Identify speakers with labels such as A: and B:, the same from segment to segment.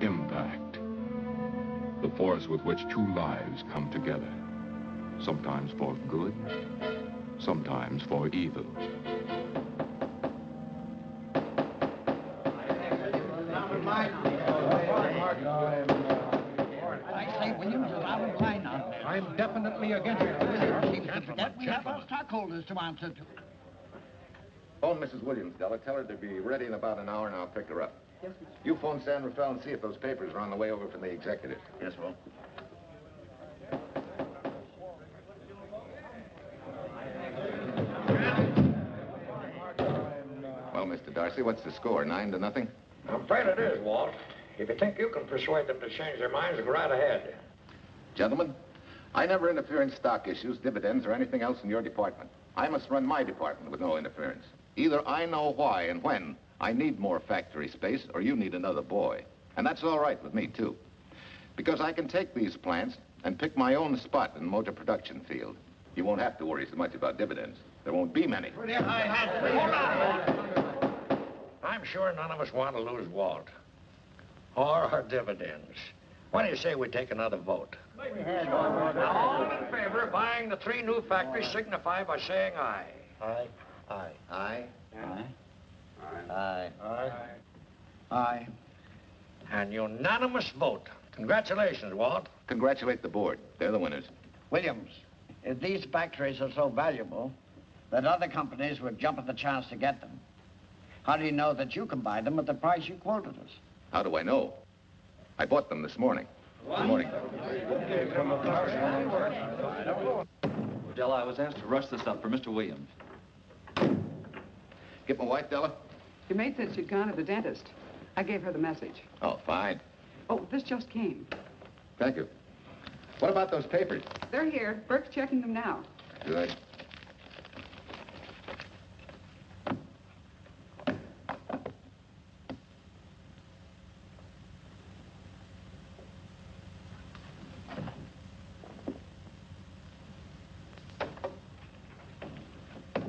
A: impact. The force with which two lives come together. Sometimes for good, sometimes for evil.
B: I say, Williams, is out of line on this.
C: I'm definitely against it.
B: Seems to forget we have our stockholders to answer to.
D: Phone Mrs. Williams, Della. Tell her to be ready in about an hour, and I'll pick her up.
E: Yes, Mr.
D: You phone San Rafael and see if those papers are on the way over from the executive.
E: Yes, Will.
D: Well, Mr. Darcy, what's the score? 9-0?
F: I'm afraid it is, Walt. If you think you can persuade them to change their minds, go right ahead.
D: Gentlemen, I never interfere in stock issues, dividends, or anything else in your department. I must run my department with no interference. Either I know why and when I need more factory space, or you need another boy. And that's all right with me, too. Because I can take these plants and pick my own spot in the motor production field. You won't have to worry so much about dividends. There won't be many.
F: Hold on. I'm sure none of us want to lose Walt. Or our dividends. Why do you say we take another vote? Now, all in favor of buying the 3 new factories signify by saying aye.
E: Aye.
D: Aye. Aye.
E: Aye. Aye.
F: Aye.
B: Aye.
F: And unanimous vote. Congratulations, Walt.
D: Congratulate the board. They're the winners.
B: Williams, if these factories are so valuable that other companies would jump at the chance to get them, how do you know that you can buy them at the price you quoted us?
D: How do I know? I bought them this morning. Good morning.
G: Della, I was asked to rush this up for Mr. Williams.
D: Get my wife, Della?
E: Your maid said she'd gone to the dentist. I gave her the message.
D: Oh, fine.
E: Oh, this just came.
D: Thank you. What about those papers?
E: They're here. Burke's checking them now.
D: Good.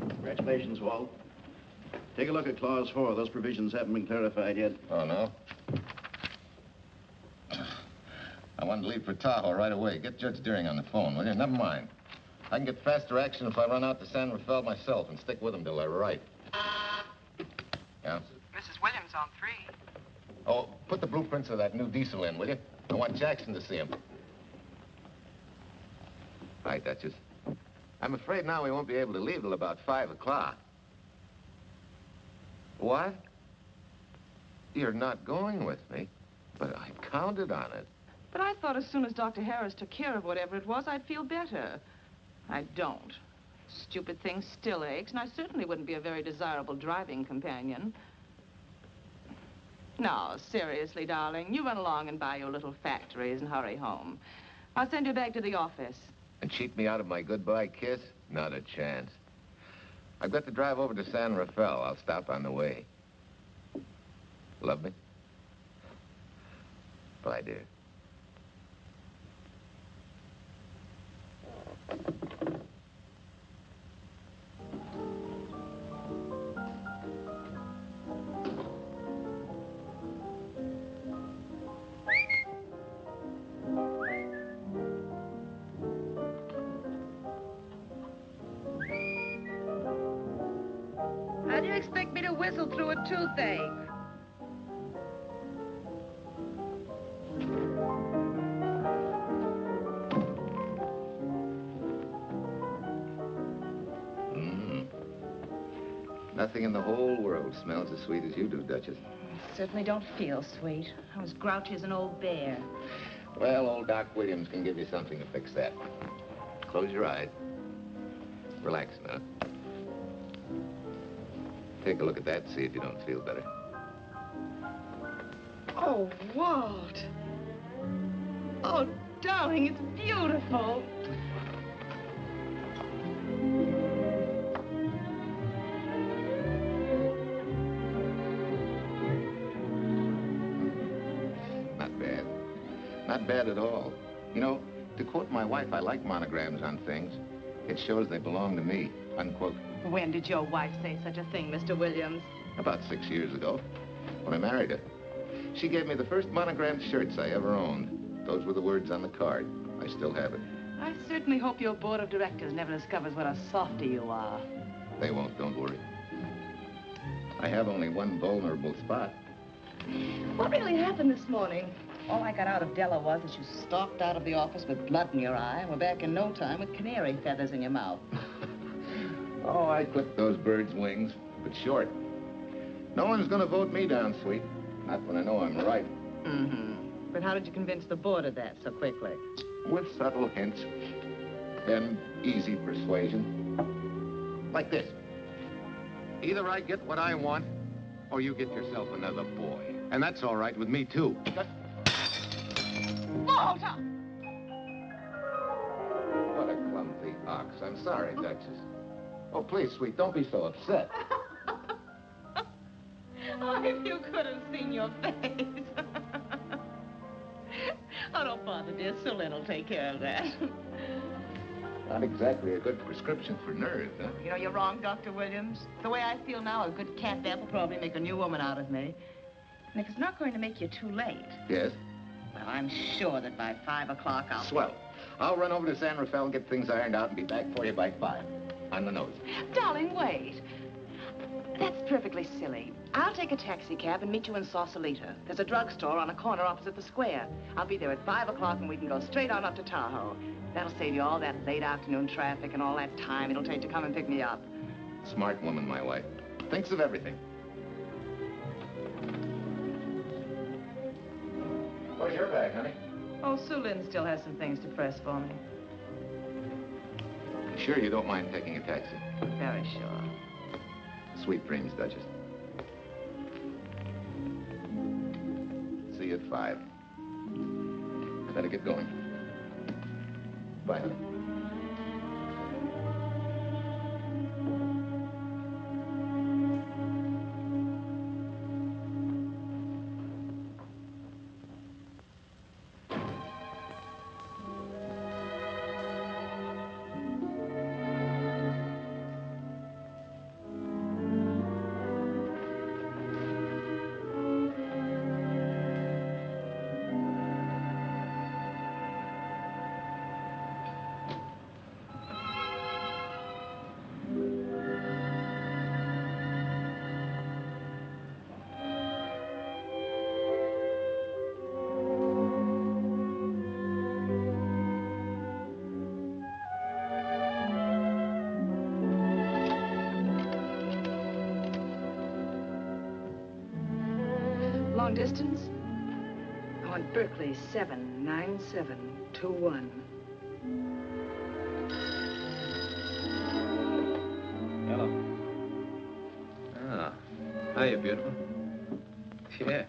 H: Congratulations, Walt. Take a look at Clause 4. Those provisions haven't been clarified yet.
D: Oh, no? I wanted to leave for Tahoe right away. Get Judge Deering on the phone, will you? Never mind. I can get faster action if I run out to San Rafael myself and stick with him till I write. Yeah?
E: Mrs. Williams on 3.
D: Oh, put the blueprints of that new diesel in, will you? I want Jackson to see him. Hi, Duchess. I'm afraid now we won't be able to leave till about 5 o'clock. What? You're not going with me, but I counted on it.
I: But I thought as soon as Dr. Harris took care of whatever it was, I'd feel better. I don't. Stupid thing still aches, and I certainly wouldn't be a very desirable driving companion. No, seriously, darling, you run along and buy your little factories and hurry home. I'll send you back to the office.
D: And cheat me out of my goodbye kiss? Not a chance. I've got to drive over to San Rafael. I'll stop on the way. Love me? Bye, dear.
I: How do you expect me to whistle through a toothache?
D: Nothing in the whole world smells as sweet as you do, Duchess.
I: Certainly don't feel sweet. I was grouchy as an old bear.
D: Well, old Doc Williams can give you something to fix that. Close your eyes. Relax now. Take a look at that and see if you don't feel better.
I: Oh, Walt. Oh, darling, it's beautiful.
D: Not bad. Not bad at all. You know, to quote my wife, I like monograms on things. It shows they belong to me, unquote.
I: When did your wife say such a thing, Mr. Williams?
D: About 6 years ago, when I married her. She gave me the first monogrammed shirts I ever owned. Those were the words on the card. I still have it.
I: I certainly hope your board of directors never discovers what a softy you are.
D: They won't, don't worry. I have only one vulnerable spot.
I: What really happened this morning? All I got out of Della was that you stalked out of the office with blood in your eye and were back in no time with canary feathers in your mouth.
D: Oh, I clipped those birds' wings, but short. No one's gonna vote me down, sweet. Not when I know I'm right.
I: Mm-hmm. But how did you convince the board of that so quickly?
D: With subtle hints and easy persuasion. Like this. Either I get what I want, or you get yourself another boy. And that's all right with me, too.
I: Walter!
D: What a clumsy ox. I'm sorry, Duchess. Oh, please, sweet, don't be so upset.
I: Oh, if you could have seen your face. Oh, don't bother, dear. Celine will take care of that.
D: Not exactly a good prescription for nerves, huh?
I: You know, you're wrong, Dr. Williams. The way I feel now, a good catnap will probably make a new woman out of me. And if it's not going to make you too late...
D: Yes?
I: Well, I'm sure that by 5 o'clock I'll...
D: Swell. I'll run over to San Rafael, get things ironed out, and be back for you by 5. On the nose.
I: Darling, wait. That's perfectly silly. I'll take a taxi cab and meet you in Sausalito. There's a drugstore on a corner opposite the square. I'll be there at 5 o'clock and we can go straight on up to Tahoe. That'll save you all that late afternoon traffic and all that time it'll take to come and pick me up.
D: Smart woman, my wife. Thinks of everything. Where's your bag, honey?
I: Oh, Sue Lynn still has some things to press for me.
D: Sure you don't mind taking a taxi?
I: Very sure.
D: Sweet dreams, Duchess. See you at 5. I better get going. Bye, honey.
E: Long distance? I want Berkeley 79721.
G: Hello. Ah. Hiya, beautiful. Yeah.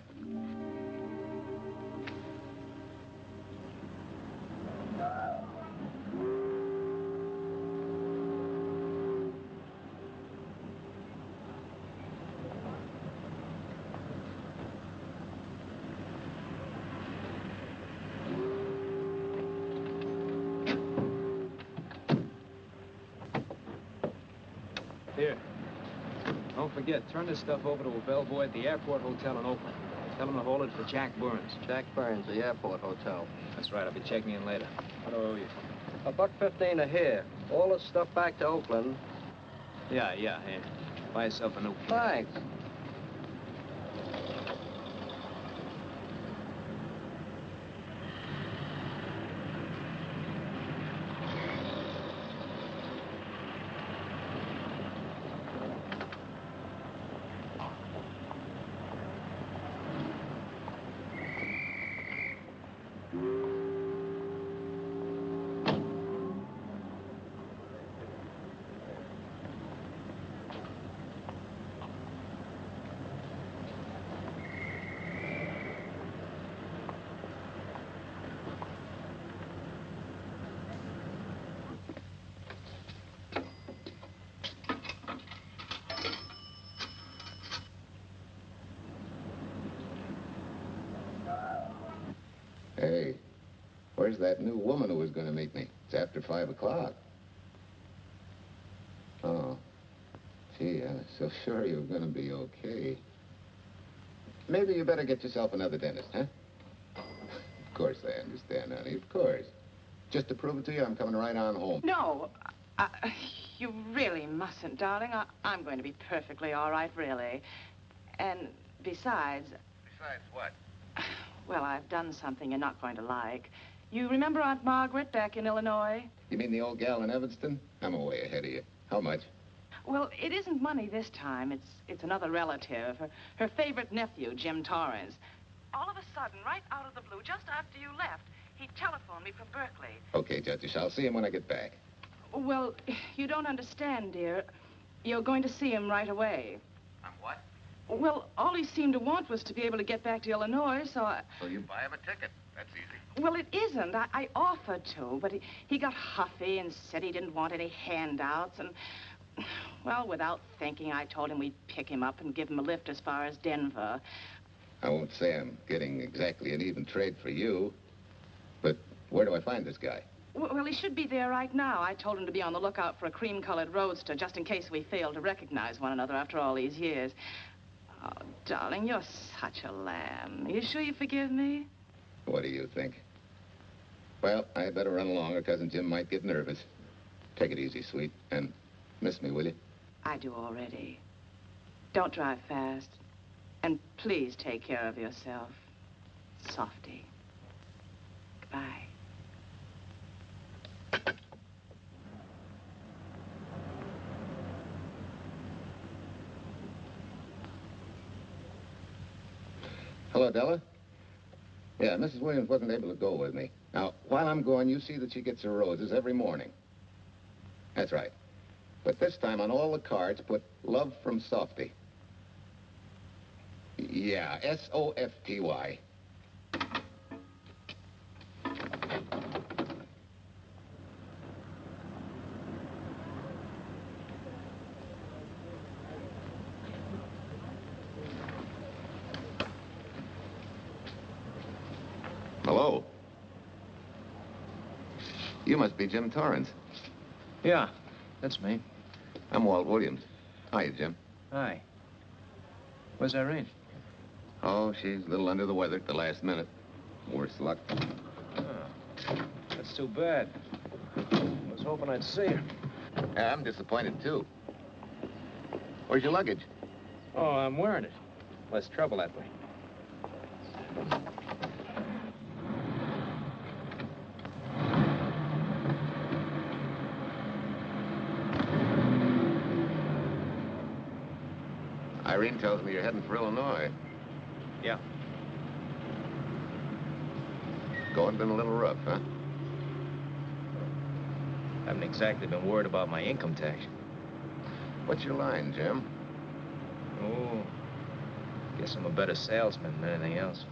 G: Here. Don't forget, turn this stuff over to a bellboy at the airport hotel in Oakland. Tell him to hold it for Jack Burns.
C: Jack Burns, the airport hotel.
G: That's right, I'll be checking in later. What do I owe you?
C: $1.15 a hair. All this stuff back to Oakland.
G: Yeah, here. Buy yourself a new...
C: Thanks.
D: Hey, where's that new woman who was going to meet me? It's after 5 o'clock. Oh, gee, I was so sure you were going to be okay. maybe you better get yourself another dentist, huh? Of course I understand, honey, of course. Just to prove it to you, I'm coming right on home.
I: No, you really mustn't, darling. I'm going to be perfectly all right, really. And besides...
D: Besides what?
I: Well, I've done something you're not going to like. You remember Aunt Margaret back in Illinois?
D: You mean the old gal in Evanston? I'm way ahead of you. How much?
I: Well, it isn't money this time. It's another relative. Her favorite nephew, Jim Torrance. All of a sudden, right out of the blue, just after you left, he telephoned me from Berkeley.
D: Okay, Judge, I'll see him when I get back.
I: Well, you don't understand, dear. You're going to see him right away.
D: I'm what?
I: Well, all he seemed to want was to be able to get back to Illinois, so I...
D: So you buy him a ticket. That's easy.
I: Well, it isn't. I offered to, but he got huffy and said he didn't want any handouts, and... Well, without thinking, I told him we'd pick him up and give him a lift as far as Denver.
D: I won't say I'm getting exactly an even trade for you, but where do I find this guy?
I: Well, he should be there right now. I told him to be on the lookout for a cream-colored roadster, just in case we fail to recognize one another after all these years. Oh, darling, you're such a lamb. You sure you forgive me?
D: What do you think? Well, I better run along or Cousin Jim might get nervous. Take it easy, sweet, and miss me, will you?
I: I do already. Don't drive fast. And please take care of yourself. Softy. Goodbye.
D: Hello, Della? Yeah, Mrs. Williams wasn't able to go with me. Now, while I'm going, you see that she gets her roses every morning. That's right. But this time, on all the cards, put love from Softy. Yeah, S-O-F-T-Y. Hello. You must be Jim Torrance.
G: Yeah, that's me.
D: I'm Walt Williams. Hi, Jim.
G: Hi. Where's Irene?
D: Oh, she's a little under the weather at the last minute. Worse luck.
G: Oh, that's too bad. I was hoping I'd see her.
D: Yeah, I'm disappointed, too. Where's your luggage?
G: Oh, I'm wearing it. Less trouble that way.
D: Irene tells me you're heading for Illinois.
G: Yeah.
D: Going been a little rough, huh?
G: Haven't exactly been worried about my income tax.
D: What's your line, Jim?
G: Oh, guess I'm a better salesman than anything else.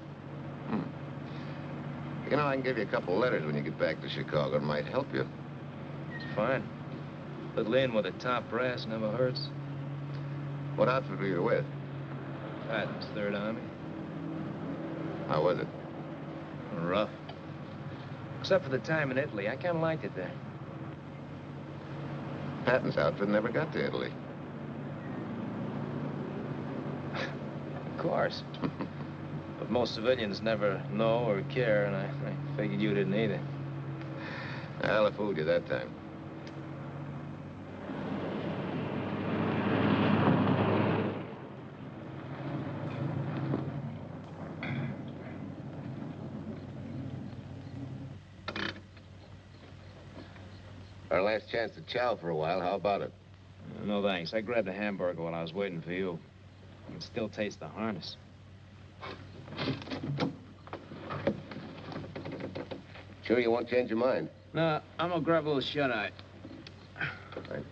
D: You know, I can give you a couple letters when you get back to Chicago. It might help you.
G: It's fine. Little in with a top brass never hurts.
D: What outfit were you with?
G: Patton's Third Army.
D: How was it?
G: Rough. Except for the time in Italy. I kind of liked it there.
D: Patton's outfit never got to Italy.
G: Of course. But most civilians never know or care, and I figured you didn't either.
D: Well, I fooled you that time. Our last chance to chow for a while. How about it?
G: No, thanks. I grabbed a hamburger while I was waiting for you. I can still taste the harness.
D: Sure you won't change your mind?
G: No, I'm gonna grab a little shut-eye.
D: Right.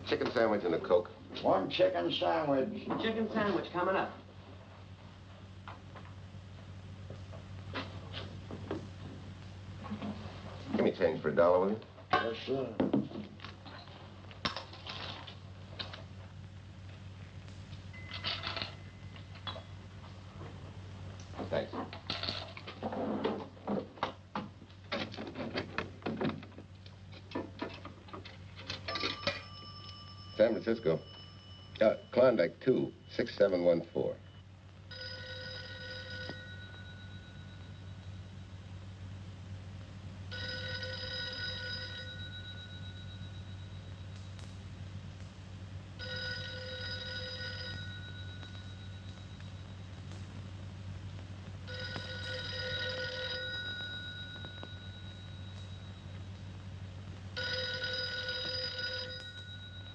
D: Chicken sandwich and a Coke.
B: One chicken sandwich.
I: Chicken sandwich coming up.
D: Give me change for $1, will you?
B: Yes, sir.
D: Thanks.
J: San Francisco. Klondike 2, 6714.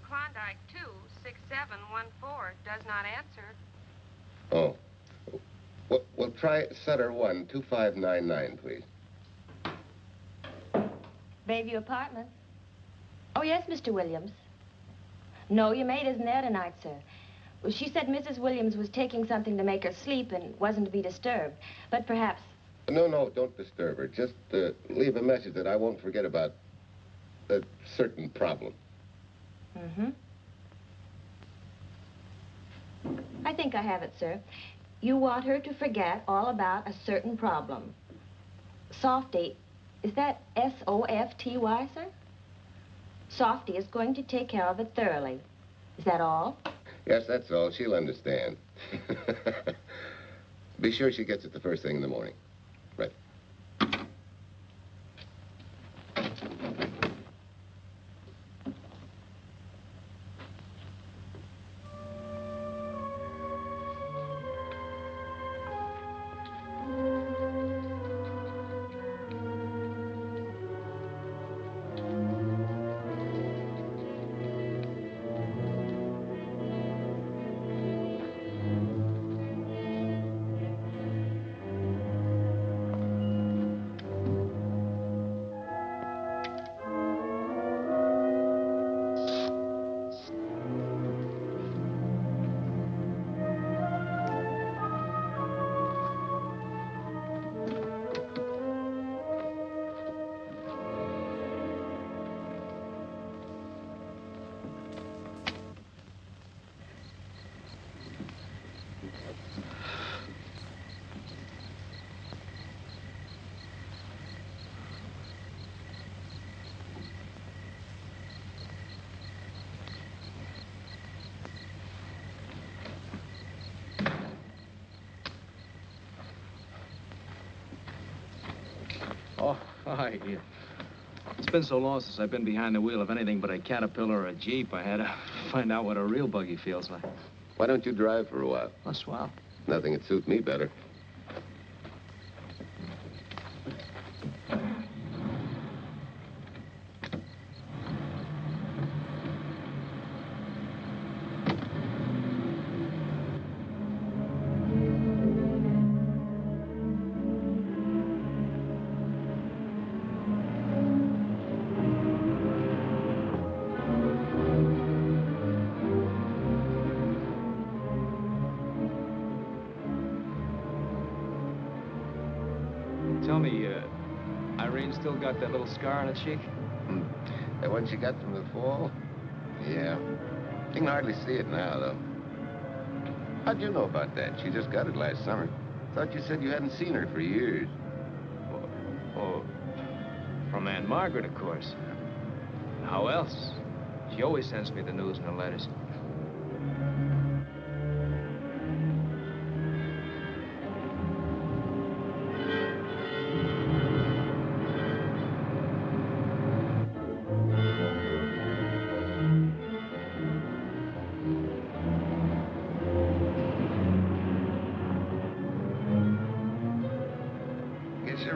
K: Klondike 26714 does not answer.
J: Oh. Well, try Sutter 1, 2599, please.
L: Bayview Apartments. Oh, yes, Mr. Williams. No, your maid isn't there tonight, sir. Well, she said Mrs. Williams was taking something to make her sleep and wasn't to be disturbed. But perhaps...
J: No, don't disturb her. Just leave a message that I won't forget about a certain problem.
L: Mm-hmm. I think I have it, sir. You want her to forget all about a certain problem. Softy, is that S-O-F-T-Y, sir? Softy is going to take care of it thoroughly. Is that all?
J: Yes, that's all. She'll understand. Be sure she gets it the first thing in the morning. Right.
G: Oh, hi. It's been so long since I've been behind the wheel of anything but a Caterpillar or a Jeep, I had to find out what a real buggy feels like.
J: Why don't you drive for a while?
G: Oh, swell.
J: Nothing would suit me better.
G: Tell me, Irene still got that little scar on her cheek?
J: That one she got from the fall? Yeah. You can hardly see it now, though. How'd you know about that? She just got it last summer. Thought you said you hadn't seen her for years.
G: Oh, from Aunt Margaret, of course. How else? She always sends me the news in her letters.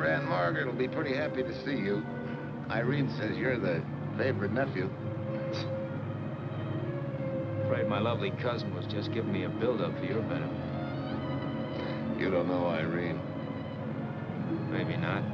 J: Aunt Margaret will be pretty happy to see you. Irene says you're the favorite nephew.
G: Afraid my lovely cousin was just giving me a build-up for your benefit.
J: You don't know Irene.
G: Maybe not.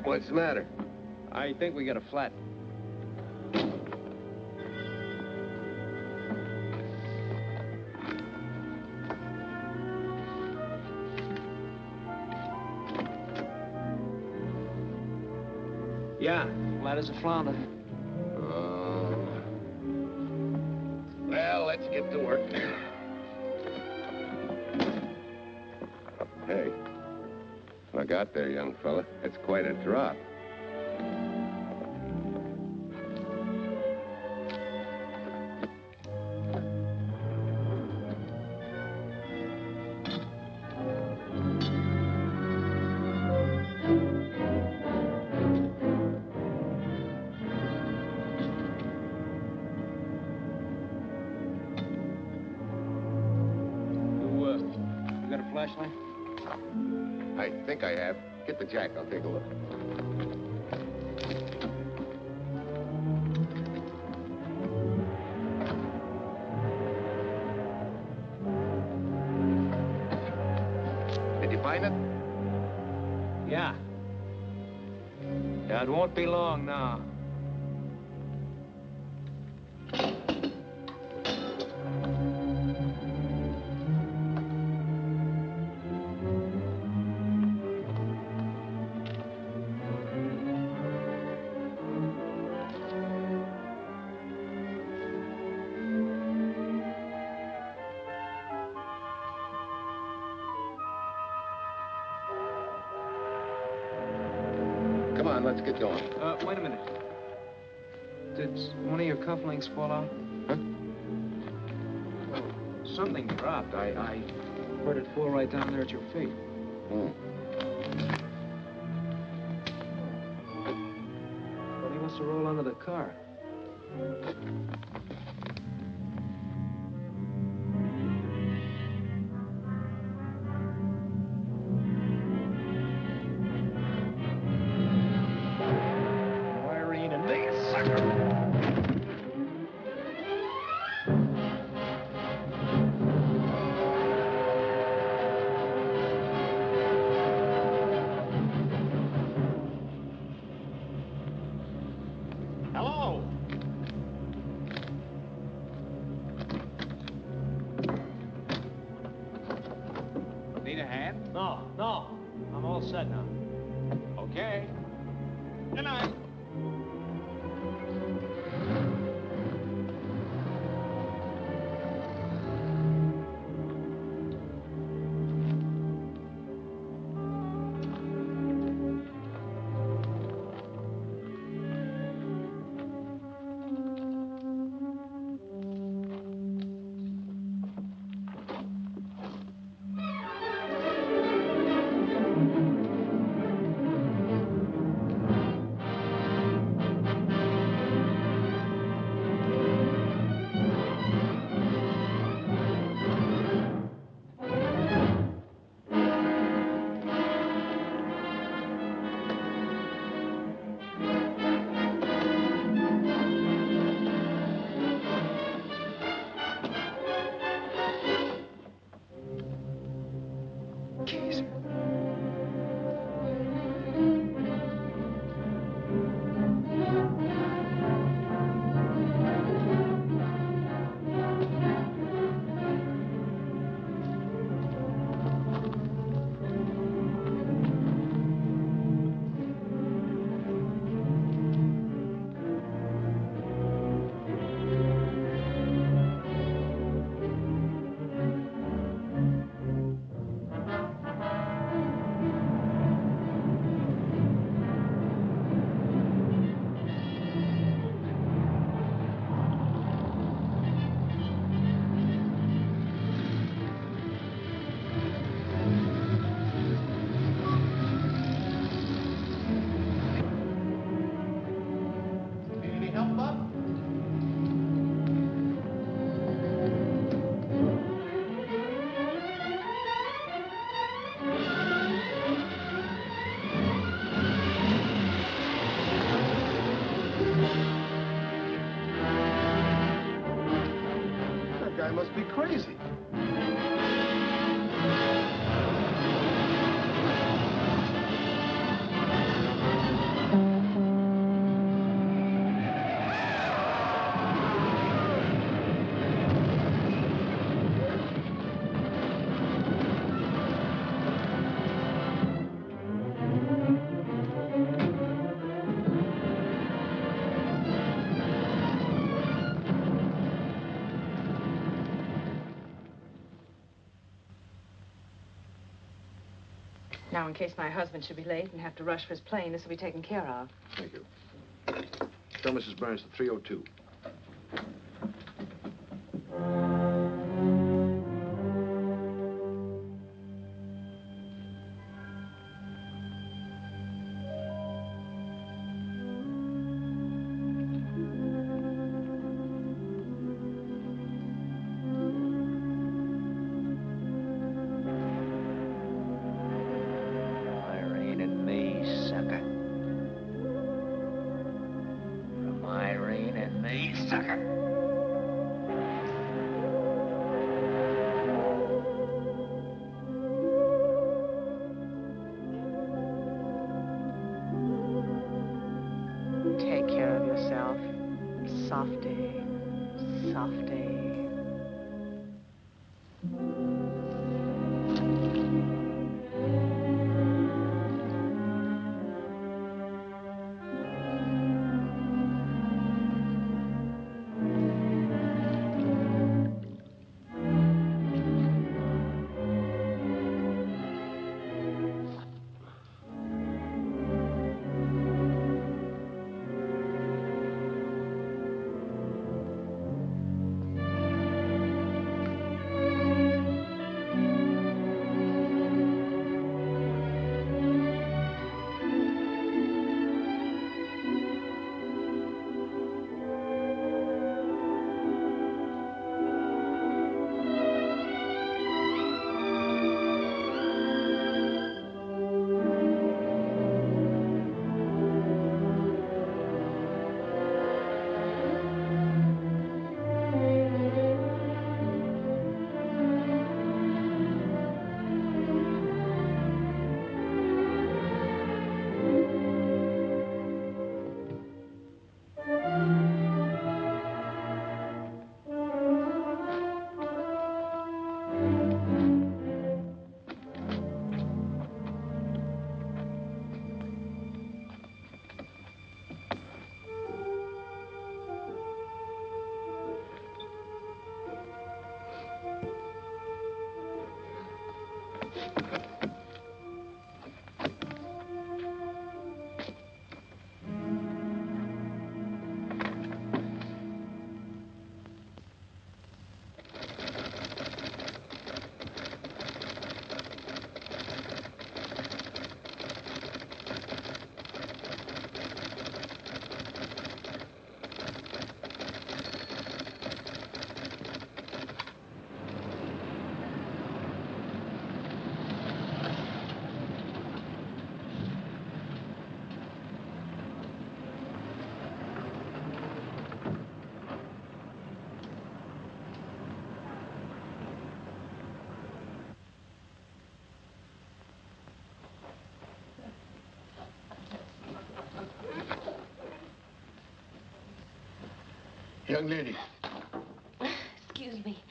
J: What's the matter?
G: I think we got a flat. Yeah, flat as a flounder.
D: Well, let's get to work.
J: Hey, look out there, young fella. It's quite a drop.
G: You got a flashlight?
J: I think I have. Get the jack. I'll take a look. Did you find it?
G: Yeah. Yeah, it won't be long now.
J: Come on, let's get going.
G: Wait a minute. Did one of your cufflinks fall out?
J: Huh?
G: Well, something dropped. I heard it fall right down there at your feet.
J: Hmm.
G: Well, he must have rolled under the car.
F: Hello?
G: Need a hand?
F: No. I'm all set now.
G: Okay.
F: Good night.
J: Must be crazy.
E: Now, in case my husband should be late and have to rush for his plane, this will be taken care of.
H: Thank you. Tell Mrs. Burns the 302.
I: Take care of yourself. Softy. Softy.
M: Young lady,
L: Excuse me.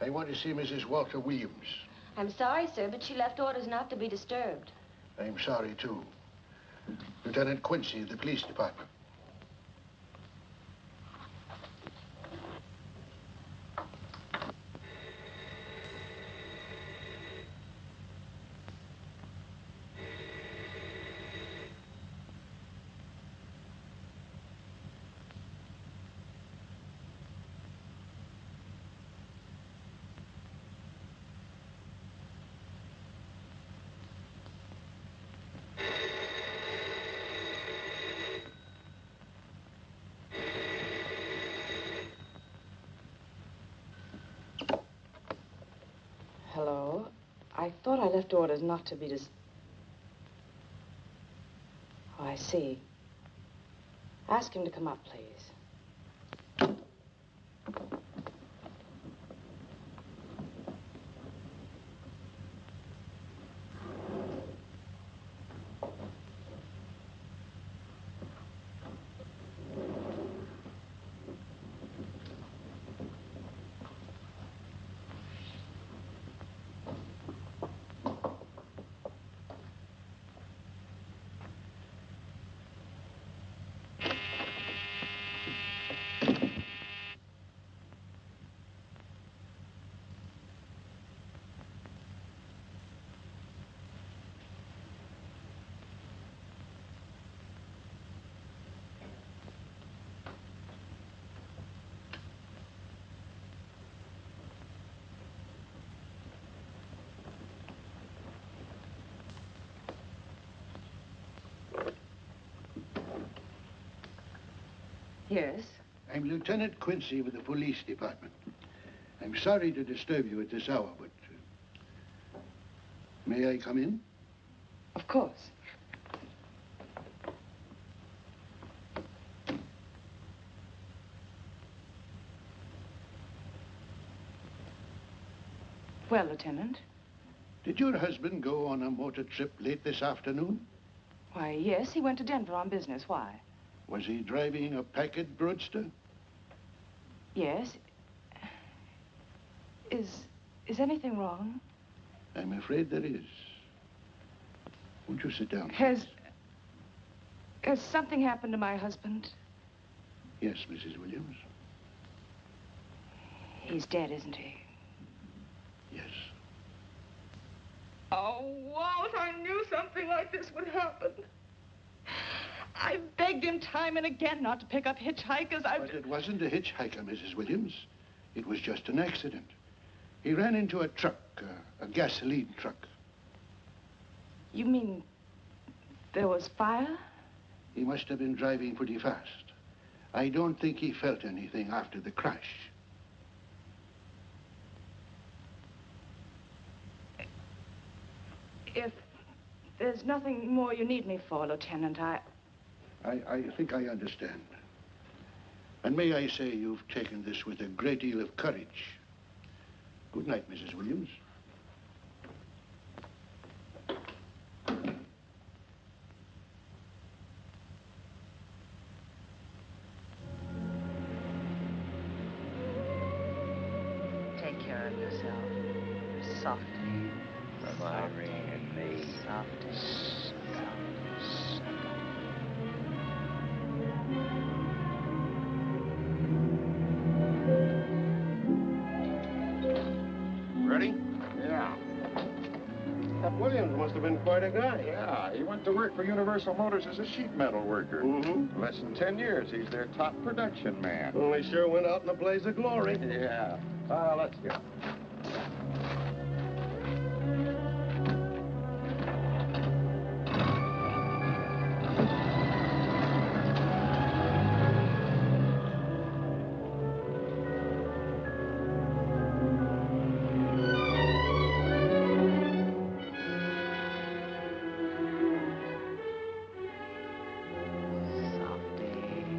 M: I want to see Mrs. Walter Williams.
L: I'm sorry, sir, but she left orders not to be disturbed.
M: I'm sorry, too. Lieutenant Quincy of the police department.
E: Hello? I thought I left orders not to be Oh, I see. Ask him to come up, please.
L: Yes?
M: I'm Lieutenant Quincy with the police department. I'm sorry to disturb you at this hour, but... may I come in?
L: Of course. Well, Lieutenant?
M: Did your husband go on a motor trip late this afternoon?
L: Why, yes, he went to Denver on business. Why?
M: Was he driving a packet roadster?
L: Yes. Is anything wrong?
M: I'm afraid there is. Won't you sit down?
L: Has something happened to my husband?
M: Yes, Mrs. Williams.
L: He's dead, isn't he?
M: Yes.
L: Oh, Walt, I knew something like this would happen. I begged him time and again not to pick up hitchhikers.
M: But it wasn't a hitchhiker, Mrs. Williams. It was just an accident. He ran into a truck, a gasoline truck.
L: You mean there was fire?
M: He must have been driving pretty fast. I don't think he felt anything after the crash.
L: If there's nothing more you need me for, Lieutenant, I
M: think I understand. And may I say you've taken this with a great deal of courage. Good night, Mrs. Williams.
I: Take care of yourself. Softly.
G: From Irene and me.
I: Softly.
N: Ready?
F: Yeah.
N: That Williams must have been quite a guy.
F: Yeah, he went to work for Universal Motors as a sheet metal worker.
N: Mm-hmm.
F: Less than 10 years, he's their top production man.
N: Well, he sure went out in a blaze of glory.
F: Yeah. Let's go.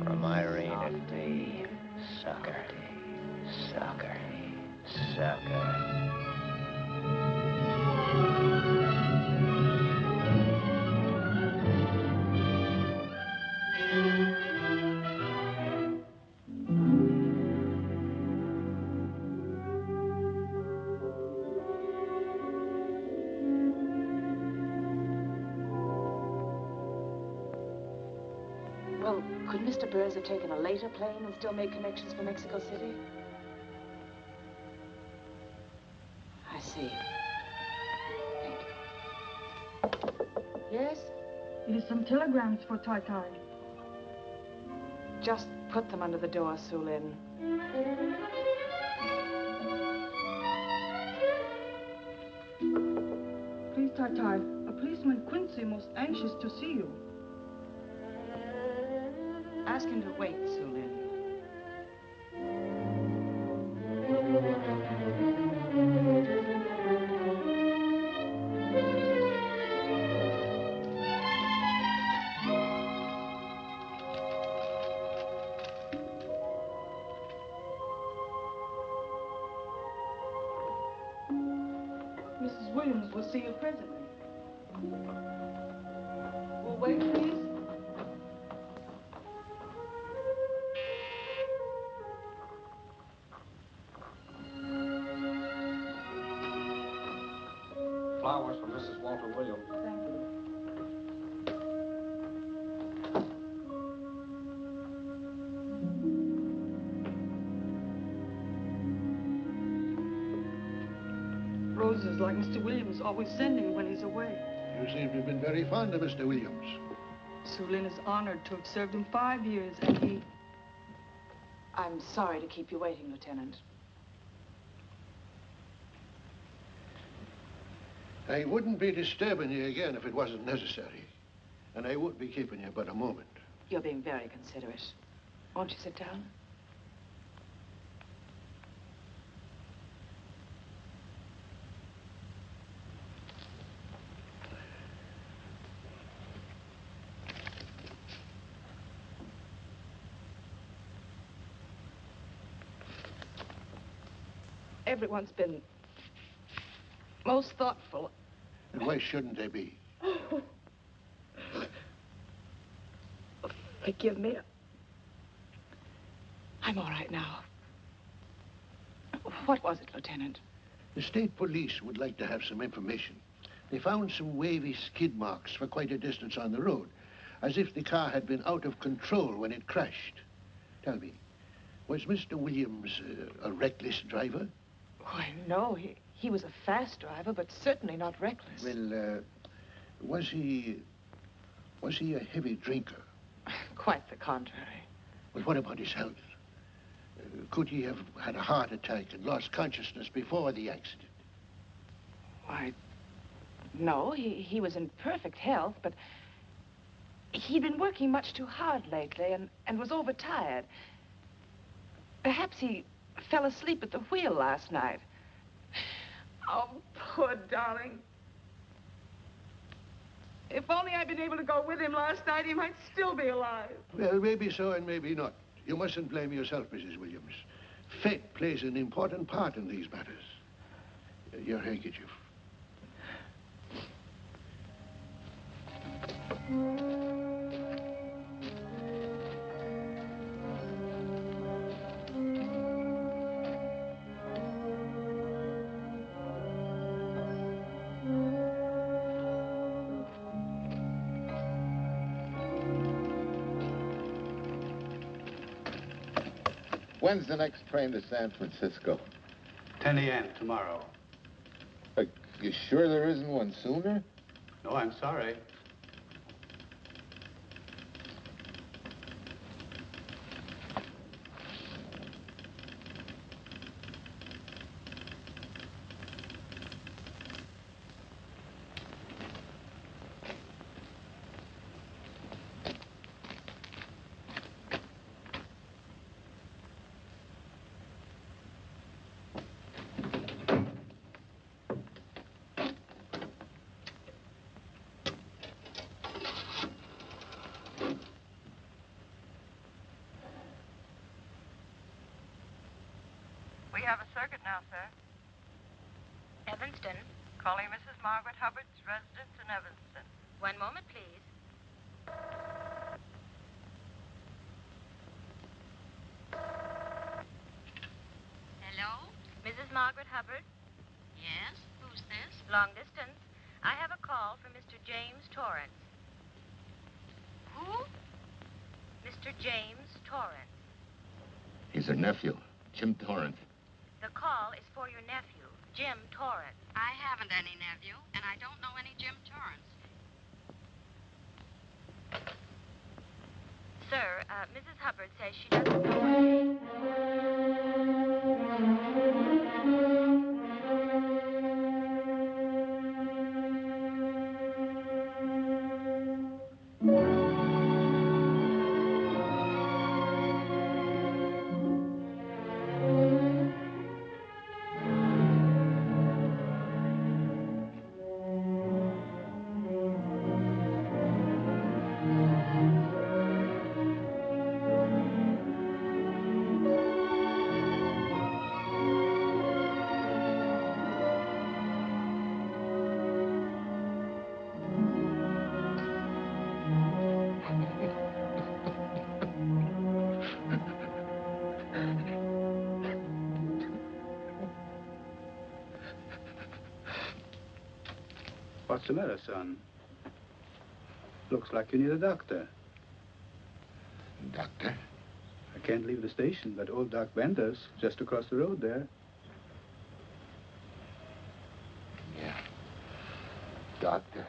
G: From Irene and me. Sucker. Sucker. Sucker.
E: Well, could Mr. Burrs have taken a later plane and still made connections for Mexico City? I see. Thank you. Yes?
O: It is some telegrams for Tai Tai.
L: Just put them under the door, Sulin.
O: Please, Tai Tai, a policeman Quincy most anxious to see you.
L: Ask him to wait, Sulin.
O: Mrs. Williams will see you presently. Will wait, please.
F: Flowers for Mrs. Walter Williams.
O: Thank you. Roses like Mr. Williams always sending when he's away.
M: You seem to have been very fond of Mr. Williams.
O: Sulin is honored to have served him 5 years, and he...
L: I'm sorry to keep you waiting, Lieutenant.
M: I wouldn't be disturbing you again if it wasn't necessary. And I won't be keeping you but a moment.
L: You're being very considerate.
I: Won't you sit down? Everyone's been most thoughtful.
M: And why shouldn't they be?
I: Forgive me. I'm all right now. What was it, Lieutenant?
M: The state police would like to have some information. They found some wavy skid marks for quite a distance on the road, as if the car had been out of control when it crashed. Tell me, was Mr. Williams a reckless driver?
I: Why, no. He was a fast driver, but certainly not reckless.
M: Well, was he a heavy drinker?
I: Quite the contrary.
M: Well, what about his health? Could he have had a heart attack and lost consciousness before the accident?
I: Why, no. He was in perfect health, but he'd been working much too hard lately and was overtired. Perhaps he fell asleep at the wheel last night. Oh, poor darling. If only I'd been able to go with him last night, he might still be alive.
M: Well, maybe so and maybe not. You mustn't blame yourself, Mrs. Williams. Fate plays an important part in these matters. Your handkerchief.
J: When's the next train to San Francisco?
P: 10 a.m. tomorrow.
J: You sure there isn't one sooner?
P: No, I'm sorry.
K: We have a circuit now, sir.
E: Evanston.
K: Calling Mrs. Margaret Hubbard's residence in Evanston.
E: One moment, please. Hello? Mrs. Margaret Hubbard? Yes? Who's this? Long distance. I have a call from Mr. James Torrance. Who? Mr. James Torrance.
D: He's her nephew, Jim Torrance.
E: The call is for your nephew, Jim Torrance.
K: I haven't any nephew, and I don't know any Jim Torrance.
E: Sir, Mrs. Hubbard says she doesn't know.
P: What's the matter, son? Looks like you need a doctor.
M: Doctor?
P: I can't leave the station, but old Doc Bender's just across the road there.
M: Yeah. Doctor?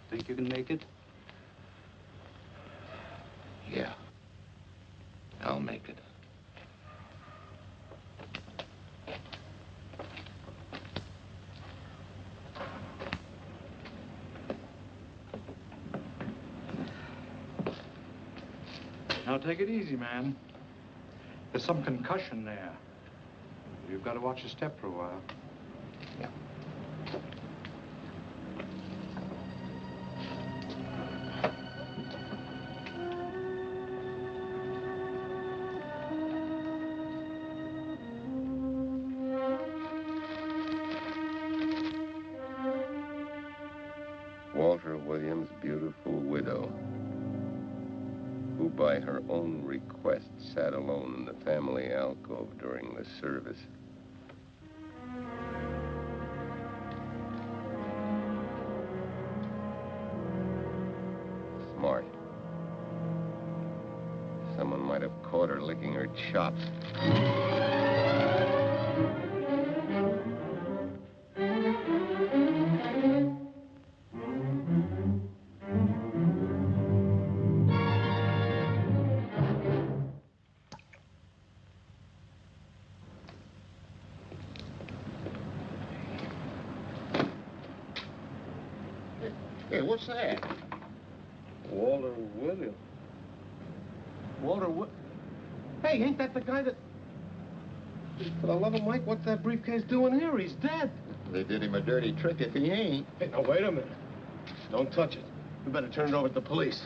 P: Think you can make it?
M: Yeah. I'll make it.
B: Now,
F: take it easy, man. There's some concussion there. You've got to watch your step for a while.
J: Yeah. Walter Williams' beautiful widow, who by her own request sat alone in the family alcove during the service. Smart. Someone might have caught her licking her chops.
H: Hey, what's that?
F: Walter Williams.
N: Hey, ain't that the guy that... For the love of Mike, what's that briefcase doing here? He's dead.
H: They did him a dirty trick if he ain't.
N: Hey, now, wait a minute. Don't touch it. We better turn it over to the police.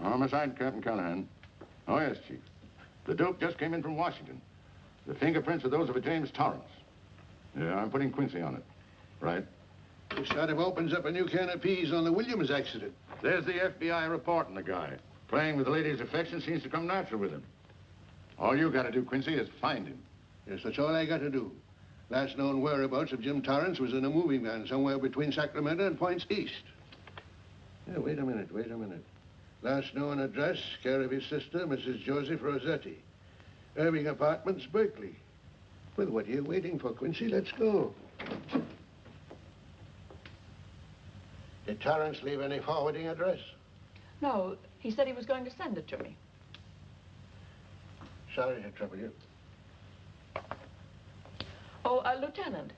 D: Homicide, Captain Catalan. Oh, yes, Chief. The dope just came in from Washington. The fingerprints are those of a James Torrance. Yeah, I'm putting Quincy on it. Right.
M: This sort of opens up a new can of peas on the Williams accident.
D: There's the FBI reporting the guy. Playing with the lady's affection seems to come natural with him. All you got to do, Quincy, is find him.
M: Yes, that's all I got to do. Last known whereabouts of Jim Torrance was in a moving van somewhere between Sacramento and Points East. Yeah, wait a minute. Last known address, care of his sister, Mrs. Joseph Rossetti. Irving Apartments, Berkeley. Well, what are you waiting for, Quincy? Let's go. Did Torrance leave any forwarding address?
Q: No, he said he was going to send it to me.
M: Sorry to trouble you.
Q: Oh, Lieutenant,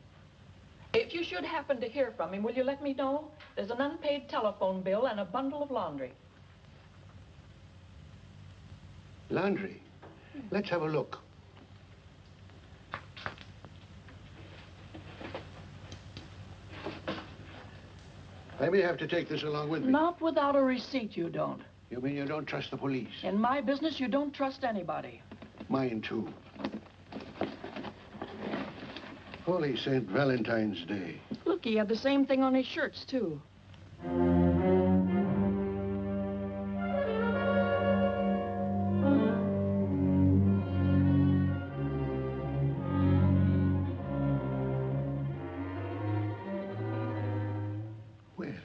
Q: if you should happen to hear from him, will you let me know? There's an unpaid telephone bill and a bundle of laundry.
M: Laundry? Let's have a look. I may have to take this along with me.
Q: Not without a receipt, you don't.
M: You mean you don't trust the police?
Q: In my business, you don't trust anybody.
M: Mine, too. Holy St. Valentine's Day.
Q: Look, he had the same thing on his shirts, too.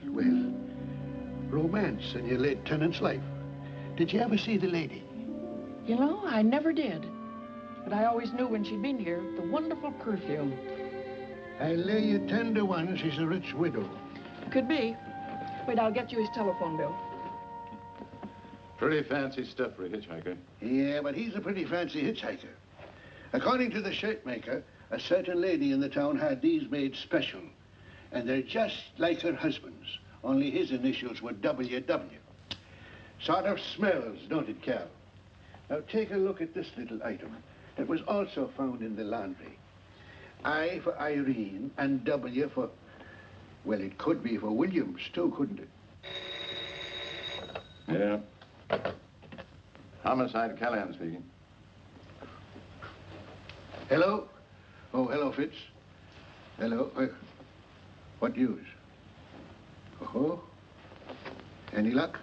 M: Well, romance in your late tenant's life. Did you ever see the lady?
Q: You know, I never did. But I always knew when she'd been here, the wonderful perfume.
M: I lay you 10 to 1 she's a rich widow.
Q: Could be. Wait, I'll get you his telephone bill.
D: Pretty fancy stuff for a hitchhiker.
M: Yeah, but he's a pretty fancy hitchhiker. According to the shirt maker, a certain lady in the town had these made special. And they're just like her husband's, only his initials were WW. Sort of smells, don't it, Cal? Now take a look at this little item that was also found in the laundry. I for Irene and W for... Well, it could be for Williams, too, couldn't it?
D: Yeah. Homicide, Callahan speaking.
M: Hello? Oh, hello, Fitz. Hello. What news? Oh? Any luck?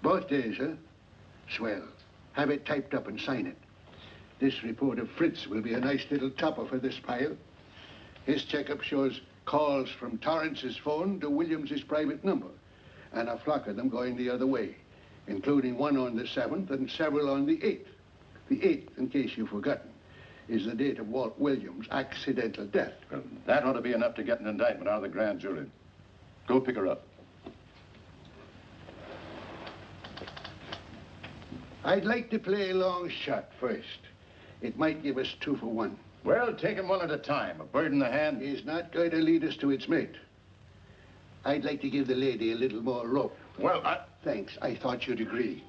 M: Both days, huh? Swell. Have it typed up and sign it. This report of Fritz will be a nice little topper for this pile. His checkup shows calls from Torrance's phone to Williams's private number, and a flock of them going the other way, including one on the 7th and several on the 8th. The 8th, in case you've forgotten, is the date of Walt Williams' accidental death.
D: Well, that ought to be enough to get an indictment out of the grand jury.
H: Go pick her up.
M: I'd like to play a long shot first. It might give us 2 for 1.
H: Well, take him one at a time. A bird in the hand
M: is not going to lead us to its mate. I'd like to give the lady a little more rope.
H: Well,
M: Thanks. I thought you'd agree.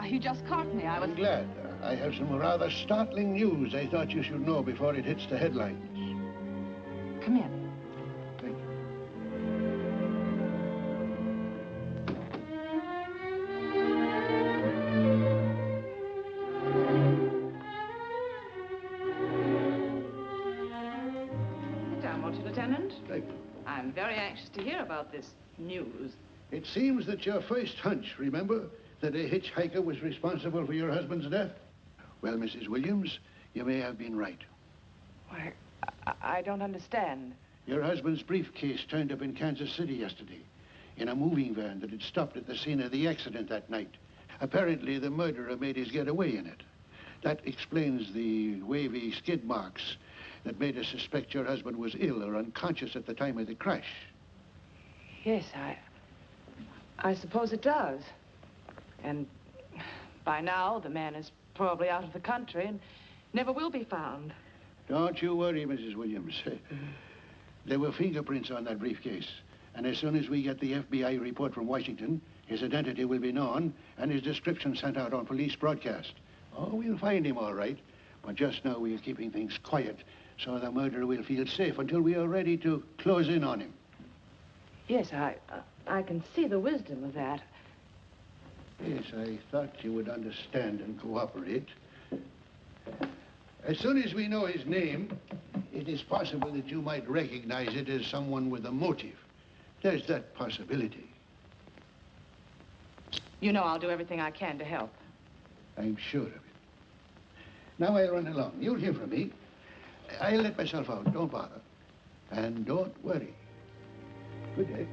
I: You just caught me.
M: I'm glad. I have some rather startling news I thought you should know before it hits the headlines.
I: Come in.
M: Thank you.
I: Sit down, won't you, Lieutenant?
M: Thank you.
I: I'm very anxious to hear about this news.
M: It seems that your first hunch, remember, that a hitchhiker was responsible for your husband's death? Well, Mrs. Williams, you may have been right.
I: Why, I don't understand.
M: Your husband's briefcase turned up in Kansas City yesterday in a moving van that had stopped at the scene of the accident that night. Apparently, the murderer made his getaway in it. That explains the wavy skid marks that made us suspect your husband was ill or unconscious at the time of the crash.
I: Yes, I suppose it does. And by now, the man is probably out of the country and never will be found.
M: Don't you worry, Mrs. Williams. There were fingerprints on that briefcase. And as soon as we get the FBI report from Washington, his identity will be known and his description sent out on police broadcast. Oh, we'll find him all right. But just now we're keeping things quiet so the murderer will feel safe until we are ready to close in on him.
I: Yes, I can see the wisdom of that.
M: Yes, I thought you would understand and cooperate. As soon as we know his name, it is possible that you might recognize it as someone with a motive. There's that possibility.
I: You know I'll do everything I can to help.
M: I'm sure of it. Now I'll run along. You'll hear from me. I'll let myself out. Don't bother. And don't worry. Good day.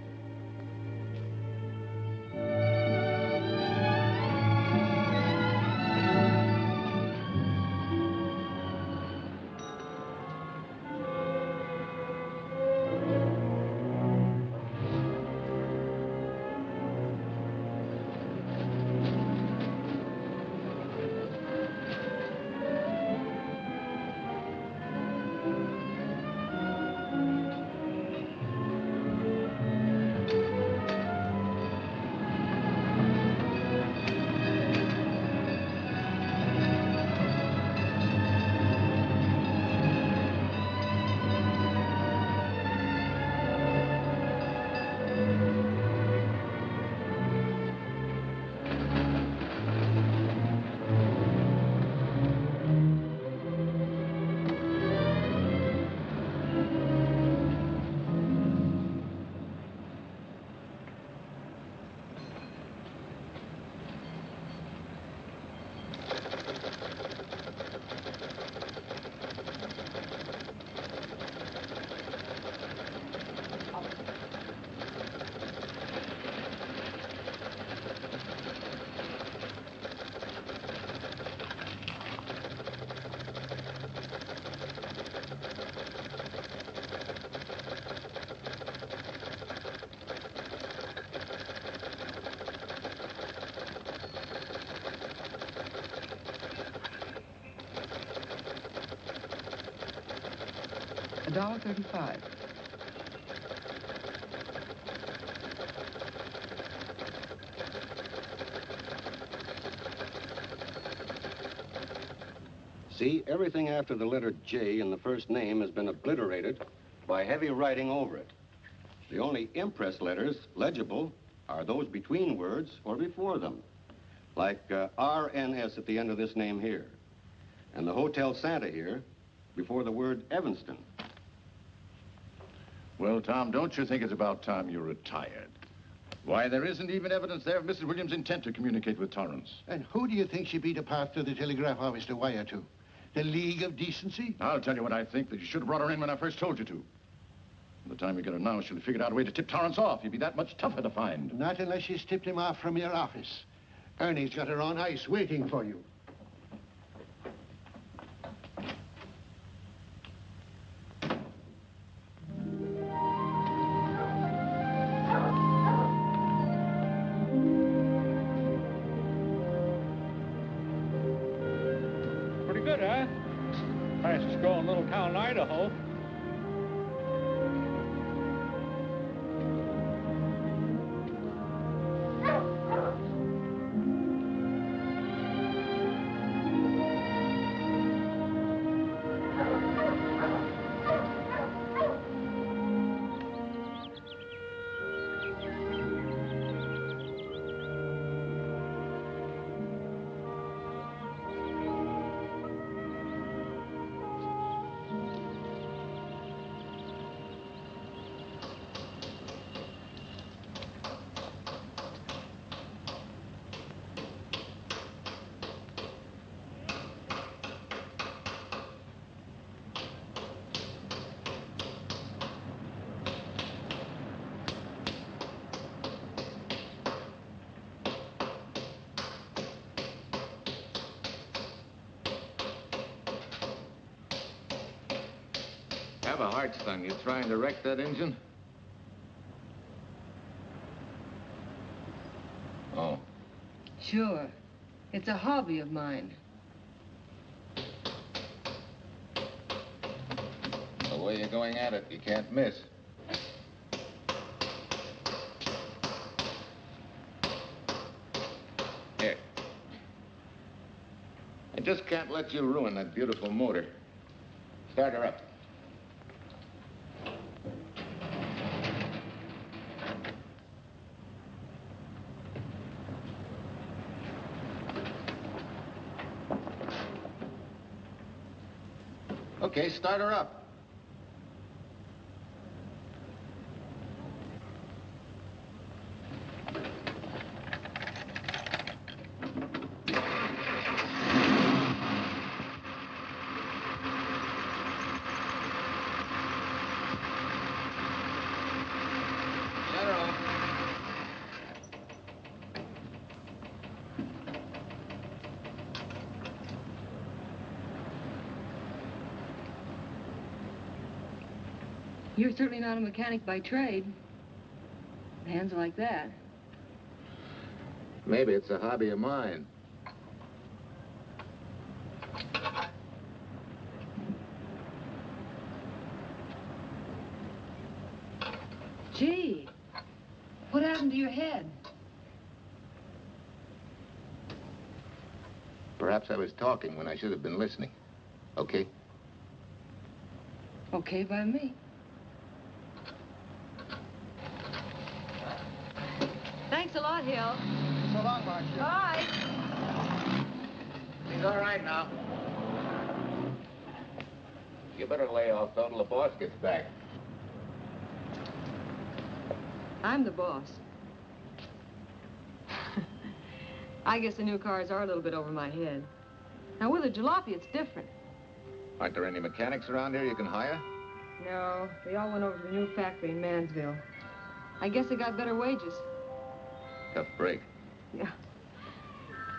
I: $1.35.
R: See, everything after the letter J in the first name has been obliterated by heavy writing over it. The only impress letters legible are those between words or before them, like RNS at the end of this name here, and the Hotel Santa here before the word Evanston.
H: Well, Tom, don't you think it's about time you retired? Why, there isn't even evidence there of Mrs. Williams' intent to communicate with Torrance.
M: And who do you think should be the path to the telegraph office to wire to? The League of Decency?
H: I'll tell you what I think, that you should have brought her in when I first told you to. By the time we get her now, she'll have figured out a way to tip Torrance off. He'd be that much tougher to find.
M: Not unless she's tipped him off from your office. Ernie's got her on ice waiting for you.
S: Pretty good, huh? Fastest growing little town in Idaho.
D: Have a heart, son. You trying to wreck that engine? Oh.
T: Sure. It's a hobby of mine.
D: The way you're going at it, you can't miss. Here. I just can't let you ruin that beautiful motor. Start her up. Okay, start her up. Shut her off.
T: You're certainly not a mechanic by trade. Hands like that.
D: Maybe it's a hobby of mine.
T: Gee, what happened to your head?
D: Perhaps I was talking when I should have been listening. Okay?
T: Okay by me. Thanks a lot, Hill.
B: So long, Marcia.
T: Bye.
D: He's all right now. You better lay off until the boss gets back.
T: I'm the boss. I guess the new cars are a little bit over my head. Now, with a jalopy, it's different.
D: Aren't there any mechanics around here you can hire?
T: No, they all went over to the new factory in Mansville. I guess they got better wages.
D: Tough break.
T: Yeah.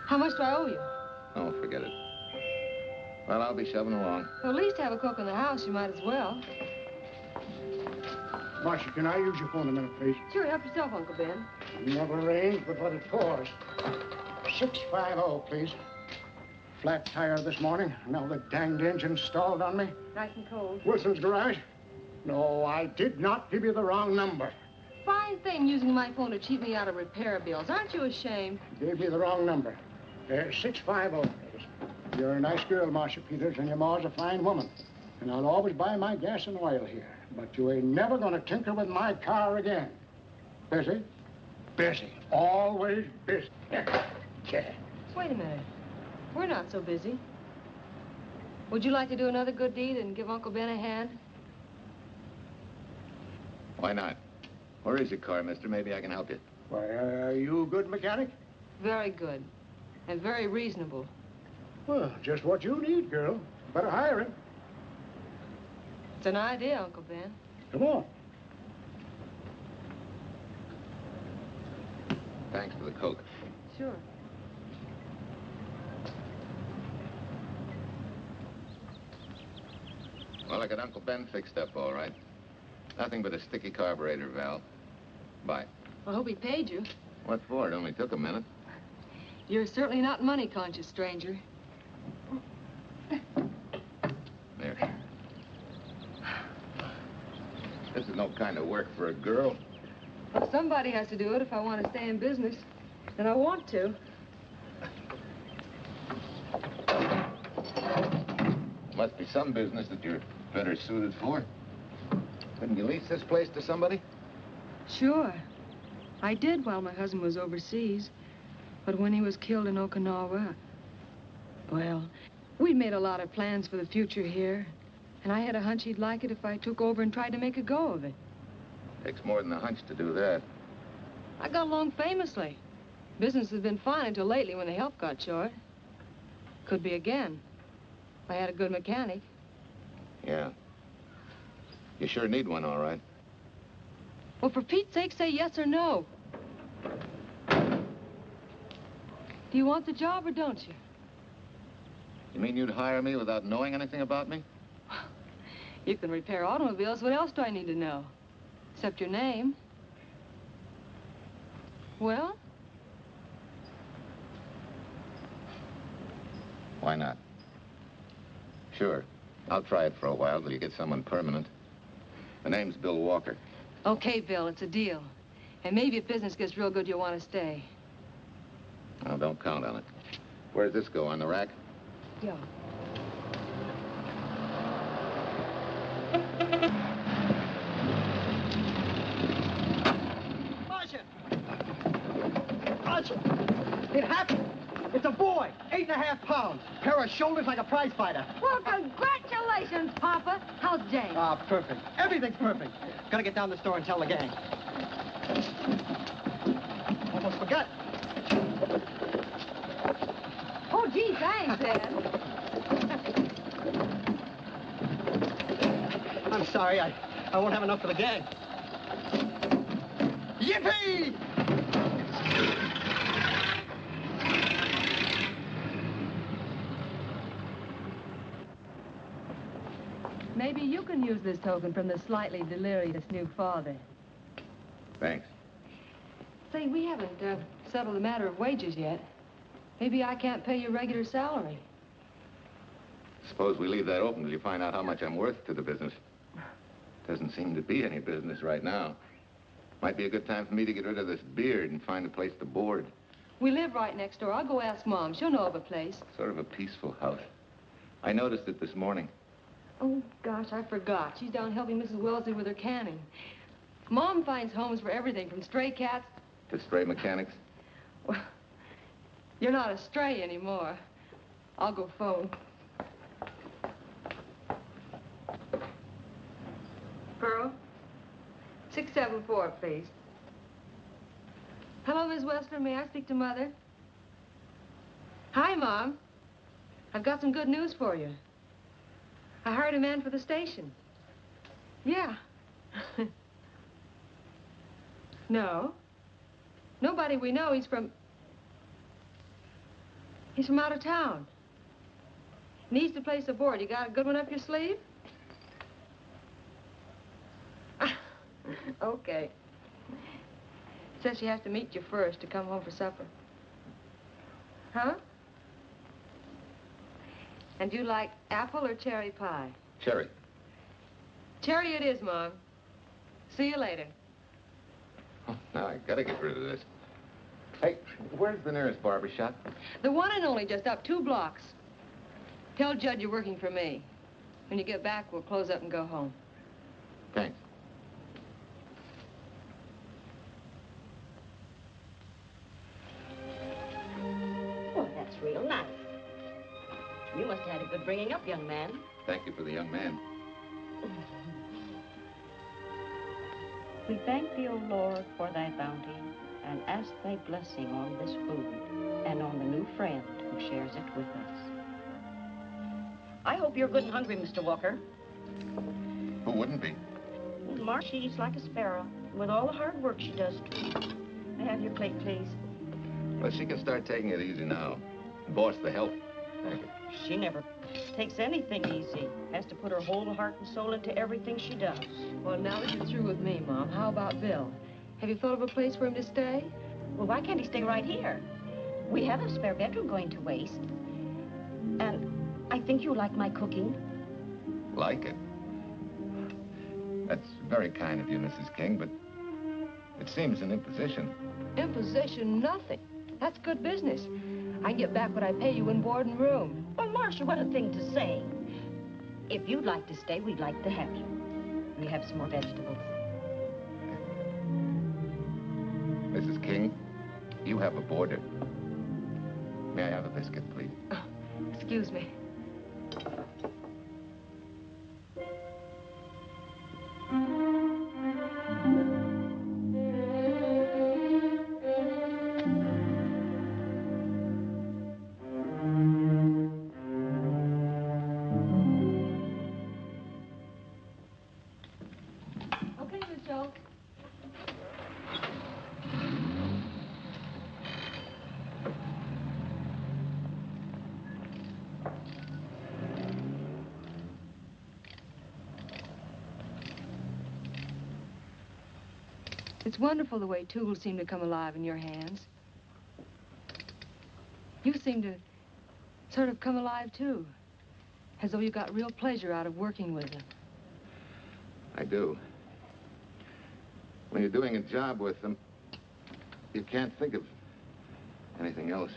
T: How much do I owe you?
D: Oh, forget it. Well, I'll be shoving along.
T: Well, at least have a cook in the house. You might as well.
N: Marcia, can I use your phone a minute, please?
T: Sure, help yourself, Uncle Ben.
N: Never rains but what it pours. 650, please. Flat tire this morning. Now the danged engine stalled on me.
T: Nice and cold.
N: Wilson's garage? No, I did not give you the wrong number.
T: Fine thing using my phone to cheat me out of repair bills. Aren't you ashamed?
N: Gave me the wrong number. 650, please. You're a nice girl, Marcia Peters, and your ma's a fine woman. And I'll always buy my gas and oil here. But you ain't never gonna tinker with my car again. Busy? Busy. Always busy.
T: Wait a minute. We're not so busy. Would you like to do another good deed and give Uncle Ben a hand?
D: Why not? Where is your car, mister? Maybe I can help you.
N: Why, are you a good mechanic?
T: Very good. And very reasonable.
N: Well, just what you need, girl. Better hire him.
T: It's an idea, Uncle Ben.
N: Come on.
D: Thanks for the Coke.
T: Sure.
D: Well, I got Uncle Ben fixed up all right. Nothing but a sticky carburetor valve. Bye.
T: I hope he paid you.
D: What for? It only took a minute.
T: You're certainly not money conscious, stranger.
D: There. This is no kind of work for a girl.
T: Well, somebody has to do it if I want to stay in business. And I want to.
D: Must be some business that you're better suited for. Couldn't you lease this place to somebody?
T: Sure. I did while my husband was overseas. But when he was killed in Okinawa, well, we'd made a lot of plans for the future here. And I had a hunch he'd like it if I took over and tried to make a go of it.
D: Takes more than a hunch to do that.
T: I got along famously. Business has been fine until lately when the help got short. Could be again. If I had a good mechanic.
D: Yeah. You sure need one, all right.
T: Well, for Pete's sake, say yes or no. Do you want the job or don't you?
D: You mean you'd hire me without knowing anything about me?
T: You can repair automobiles. What else do I need to know? Except your name. Well?
D: Why not? Sure. I'll try it for a while till you get someone permanent. The name's Bill Walker.
T: Okay, Bill, it's a deal. And maybe if business gets real good, you'll want to stay.
D: Well, don't count on it. Where'd this go, on the rack?
T: Yeah.
B: Marcia! Marcia! It happened! It's a boy, 8.5 pounds. Pair of shoulders like a prize fighter.
L: Well, congratulations, Papa. How's Jane?
B: Ah, perfect. Everything's perfect. Gotta get down to the store and tell the gang. Almost forgot.
L: Oh, gee, thanks, Ed.
B: I'm sorry, I won't have enough for the gang. Yippee!
T: Maybe you can use this token from the slightly delirious new father.
D: Thanks.
T: Say, we haven't settled the matter of wages yet. Maybe I can't pay your regular salary.
D: Suppose we leave that open till you find out how much I'm worth to the business. Doesn't seem to be any business right now. Might be a good time for me to get rid of this beard and find a place to board.
T: We live right next door. I'll go ask Mom. She'll know of a place.
D: Sort of a peaceful house. I noticed it this morning.
T: Oh, gosh, I forgot. She's down helping Mrs. Wellesley with her canning. Mom finds homes for everything from stray cats...
D: To stray mechanics?
T: Well, you're not a stray anymore. I'll go phone. Pearl? 674, please. Hello, Miss Wessler. May I speak to Mother? Hi, Mom. I've got some good news for you. I hired a man for the station. Yeah. No. Nobody we know. He's from out of town. Needs to place a board. You got a good one up your sleeve? Okay. Says she has to meet you first to come home for supper. Huh? And you like apple or cherry pie?
D: Cherry.
T: Cherry it is, Mom. See you later.
D: Oh, now I gotta get rid of this. Hey, where's the nearest barber shop?
T: The one and only, just up 2 blocks. Tell Judd you're working for me. When you get back, we'll close up and go home.
D: Thanks.
L: Oh, that's real nice. You must have had a good bringing up, young man.
D: Thank you for the young man.
U: We thank thee, O Lord, for thy bounty, and ask thy blessing on this food and on the new friend who shares it with us.
I: I hope you're good and hungry, Mr. Walker.
D: Who wouldn't be?
U: Mar, she eats like a sparrow, with all the hard work she does, too. May I have your plate, please?
D: Well, she can start taking it easy now. Boss, the help. Thank you.
U: She never takes anything easy. Has to put her whole heart and soul into everything she does.
T: Well, now that you're through with me, Mom, how about Bill? Have you thought of a place for him to stay?
U: Well, why can't he stay right here? We have a spare bedroom going to waste. And I think you like my cooking.
D: Like it? That's very kind of you, Mrs. King, but it seems an imposition.
T: Imposition? Nothing. That's good business. I can get back what I pay you in board and room.
U: Well, Marcia, what a thing to say. If you'd like to stay, we'd like to have you. We have some more vegetables.
D: Mrs. King, you have a boarder. May I have a biscuit, please?
T: Oh, excuse me. It's wonderful the way tools seem to come alive in your hands. You seem to sort of come alive, too. As though you got real pleasure out of working with them.
D: I do. When you're doing a job with them, you can't think of anything else.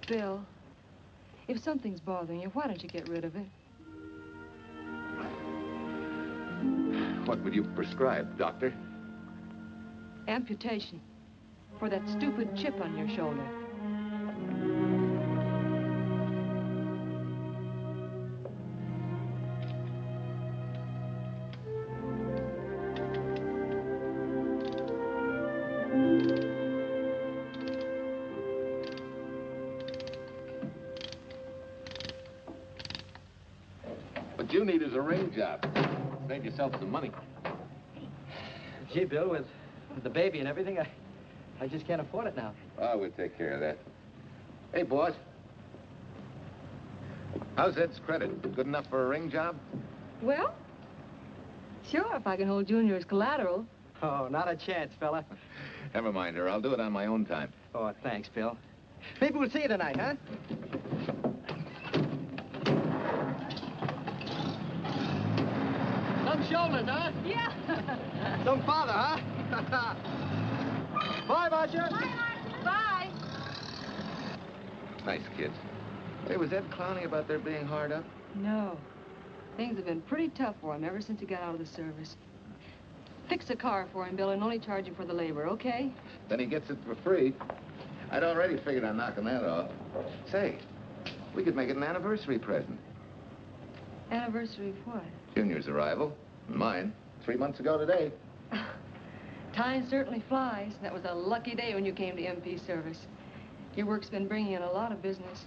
T: Bill, if something's bothering you, why don't you get rid of it?
D: What would you prescribe, doctor?
T: Amputation. For that stupid chip on your shoulder.
D: What you need is a ring job. Save yourself some money.
C: Gee, Bill, with the baby and everything, I just can't afford it now.
D: Oh, we'll take care of that. Hey, boss. How's Ed's credit? Good enough for a ring job?
T: Well, sure, if I can hold Junior as collateral.
C: Oh, not a chance, fella.
D: Never mind her. I'll do it on my own time.
C: Oh, thanks, Bill. Maybe we'll see you tonight, huh? Some shoulders, huh?
U: Yeah.
C: Some father, huh? Bye, Marcia.
U: Bye, Marcia. Bye.
D: Nice kids. Hey, was Ed clowning about their being hard up?
T: No. Things have been pretty tough for him ever since he got out of the service. Fix a car for him, Bill, and only charge him for the labor, okay?
D: Then he gets it for free. I'd already figured on knocking that off. Say, we could make it an anniversary present.
T: Anniversary of what?
D: Junior's arrival, and mine, 3 months ago today.
T: Time certainly flies. That was a lucky day when you came to MP service. Your work's been bringing in a lot of business.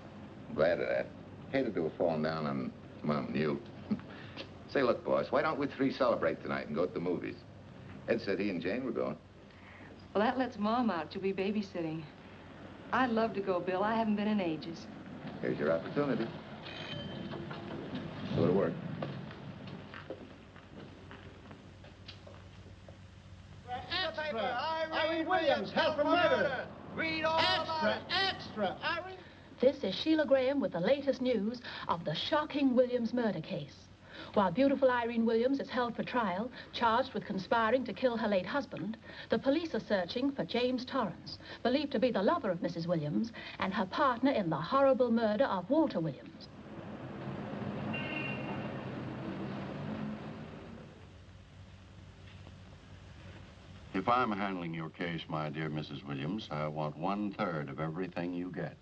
D: Glad of that. Hated to have fallen down on Mom and you. Say, look, boss, why don't we three celebrate tonight and go to the movies? Ed said he and Jane were going.
T: Well, that lets Mom out. She'll be babysitting. I'd love to go, Bill. I haven't been in ages.
D: Here's your opportunity. Go to work.
N: Extra! Irene Williams, held for murder! Read all extra, extra! Irene...
V: This is Sheila Graham with the latest news of the shocking Williams murder case. While beautiful Irene Williams is held for trial, charged with conspiring to kill her late husband, the police are searching for James Torrance, believed to be the lover of Mrs. Williams and her partner in the horrible murder of Walter Williams.
R: If I'm handling your case, my dear Mrs. Williams, I want 1/3 of everything you get.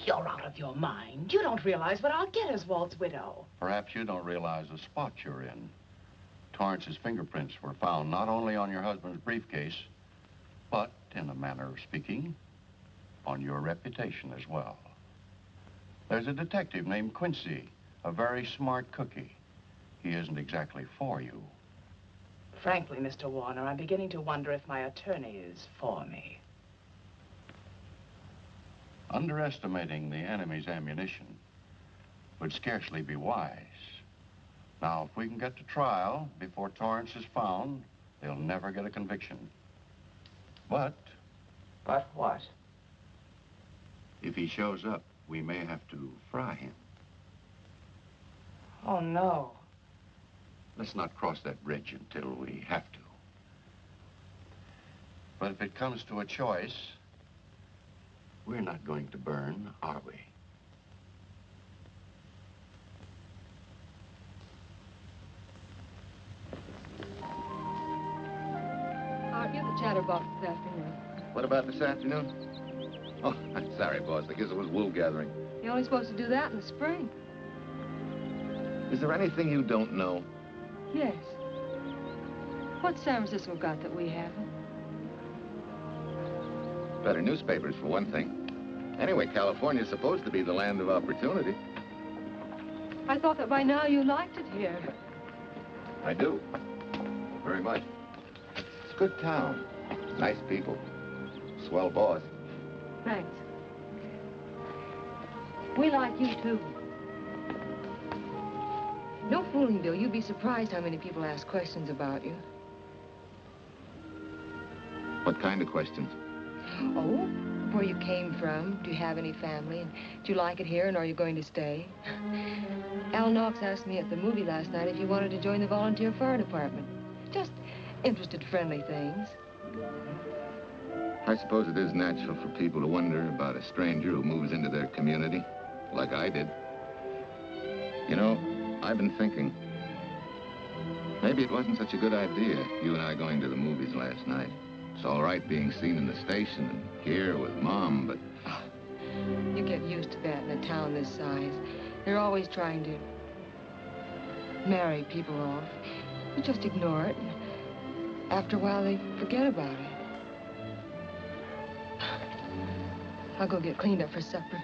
I: You're out of your mind. You don't realize what I'll get as Walt's widow.
R: Perhaps you don't realize the spot you're in. Torrance's fingerprints were found not only on your husband's briefcase,
H: but, in a manner of speaking, on your reputation as well. There's a detective named Quincy, a very smart cookie. He isn't exactly for you.
I: Frankly, Mr. Warner, I'm beginning to wonder if my attorney is for me.
H: Underestimating the enemy's ammunition would scarcely be wise. Now, if we can get to trial before Torrance is found, they'll never get a conviction. But...
I: But what?
H: If he shows up, we may have to fry him.
I: Oh, no.
H: Let's not cross that bridge until we have to. But if it comes to a choice, we're not going to burn, are we?
T: Aren't you the chatterbox this afternoon?
D: What about this afternoon? Oh, I'm sorry, boss. I guess it was wool gathering.
T: You're only supposed to do that in the spring.
D: Is there anything you don't know?
T: Yes. What's San Francisco got that we haven't?
D: Better newspapers, for one thing. Anyway, California's supposed to be the land of opportunity.
T: I thought that by now you liked it here.
D: I do. Very much. It's a good town. Nice people. Swell boss.
T: Thanks. We like you, too. No fooling, Bill. You'd be surprised how many people ask questions about you.
D: What kind of questions?
T: Oh, where you came from, do you have any family, and do you like it here, and are you going to stay? Al Knox asked me at the movie last night if you wanted to join the volunteer fire department. Just interested, friendly things.
D: I suppose it is natural for people to wonder about a stranger who moves into their community, like I did. You know, I've been thinking, maybe it wasn't such a good idea, you and I going to the movies last night. It's all right being seen in the station and here with Mom, but...
T: Oh, you get used to that in a town this size. They're always trying to marry people off. You just ignore it, and after a while they forget about it. I'll go get cleaned up for supper.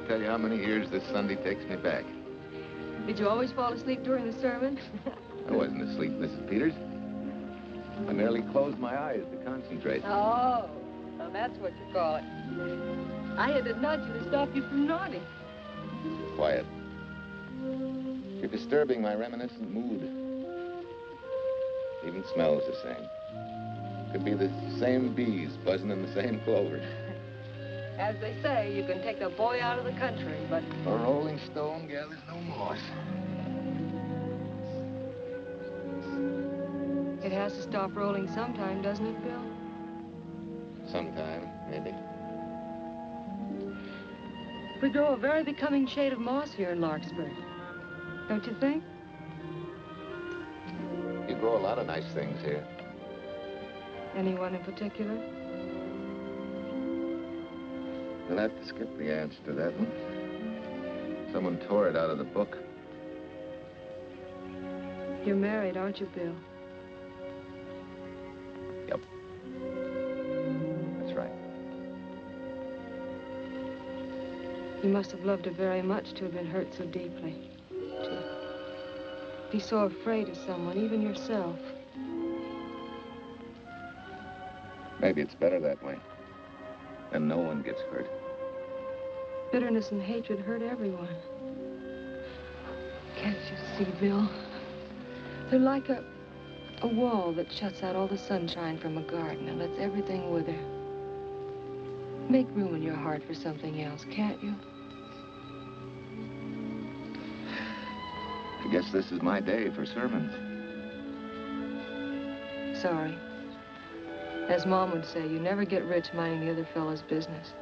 D: Tell you how many years this Sunday takes me back.
T: Did you always fall asleep during the sermon?
D: I wasn't asleep, Mrs. Peters. I merely closed my eyes to concentrate.
T: Oh, well, that's what you call it. I had to nudge you to stop you from nodding.
D: Quiet. You're disturbing my reminiscent mood. Even smells the same. Could be the same bees buzzing in the same clover.
T: As they say, you can take the boy out of the country, but...
D: A rolling stone gathers no moss.
T: It has to stop rolling sometime, doesn't it, Bill?
D: Sometime, maybe.
T: We grow a very becoming shade of moss here in Larkspur. Don't you think?
D: You grow a lot of nice things here.
T: Anyone in particular?
D: You'll have to skip the answer to that one. Someone tore it out of the book.
T: You're married, aren't you, Bill?
D: Yep. That's right.
T: You must have loved her very much to have been hurt so deeply. To be so afraid of someone, even yourself.
D: Maybe it's better that way. And no one gets hurt.
T: Bitterness and hatred hurt everyone. Can't you see, Bill? They're like a wall that shuts out all the sunshine from a garden and lets everything wither. Make room in your heart for something else, can't you?
D: I guess this is my day for sermons.
T: Sorry. As Mom would say, you never get rich minding the other fellow's business.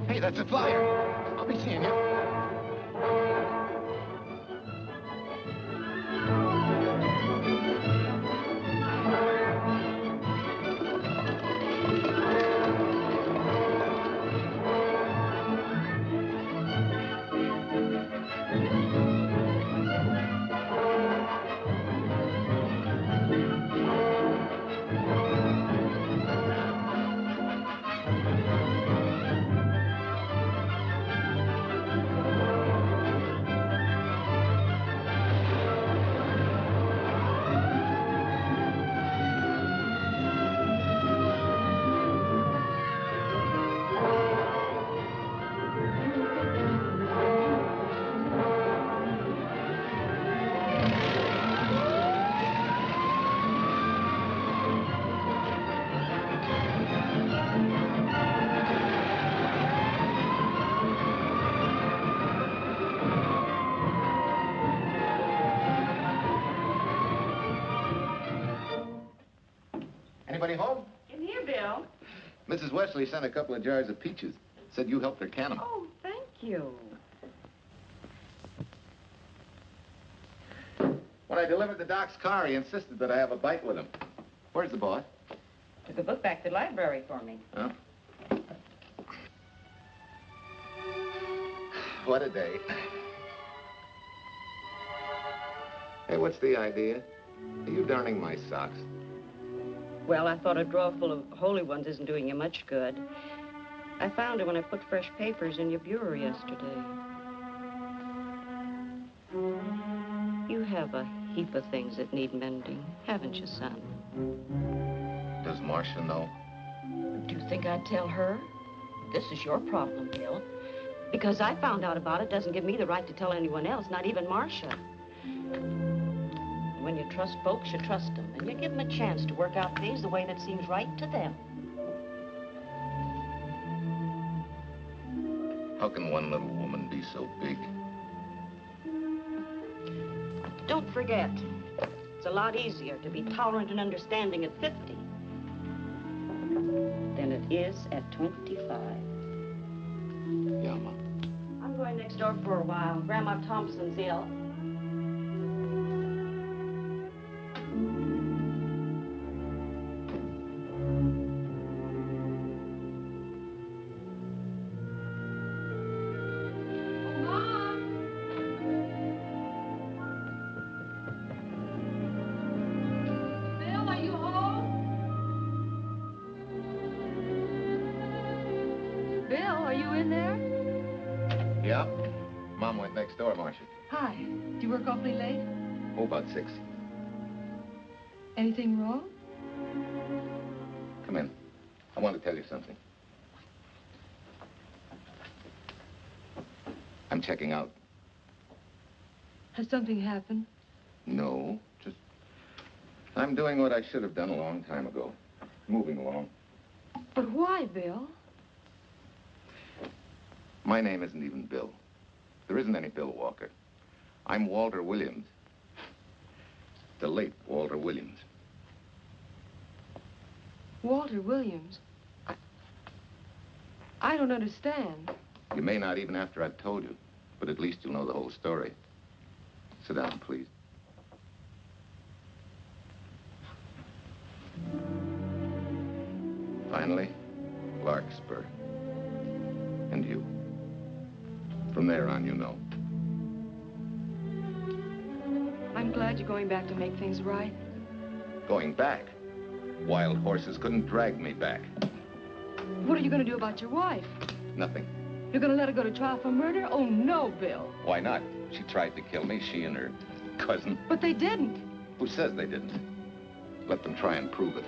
D: Hey, that's a flyer. I'll be seeing you. Anybody home?
I: In here, Bill.
D: Mrs. Wesley sent a couple of jars of peaches. Said you helped her can them.
I: Oh, thank you.
D: When I delivered the doc's car, he insisted that I have a bite with him. Where's the boss?
I: Took a book back to the library for me.
D: Huh? What a day. Hey, what's the idea? Are you darning my socks?
I: Well, I thought a drawer full of holy ones isn't doing you much good. I found it when I put fresh papers in your bureau yesterday. You have a heap of things that need mending, haven't you, son?
D: Does Marcia know?
I: Do you think I'd tell her? This is your problem, Bill. Because I found out about it doesn't give me the right to tell anyone else, not even Marcia. When you trust folks, you trust them, and you give them a chance to work out things the way that seems right to them.
D: How can one little woman be so big?
I: Don't forget, it's a lot easier to be tolerant and understanding at 50 than it is at 25.
D: Yeah, Mom.
I: I'm going next door for a while. Grandma Thompson's ill.
D: Next door, Marcia.
T: Hi. Do you work awfully late?
D: Oh, about 6.
T: Anything wrong?
D: Come in. I want to tell you something. I'm checking out.
T: Has something happened?
D: No, just... I'm doing what I should have done a long time ago. Moving along.
T: But why, Bill?
D: My name isn't even Bill. There isn't any Bill Walker. I'm Walter Williams. The late Walter Williams.
T: Walter Williams? I don't understand.
D: You may not even after I've told you, but at least you'll know the whole story. Sit down, please. Finally, Larkspur. And you. From there on, you know.
T: I'm glad you're going back to make things right.
D: Going back? Wild horses couldn't drag me back.
T: What are you going to do about your wife?
D: Nothing.
T: You're going to let her go to trial for murder? Oh, no, Bill.
D: Why not? She tried to kill me, she and her cousin.
T: But they didn't.
D: Who says they didn't? Let them try and prove it.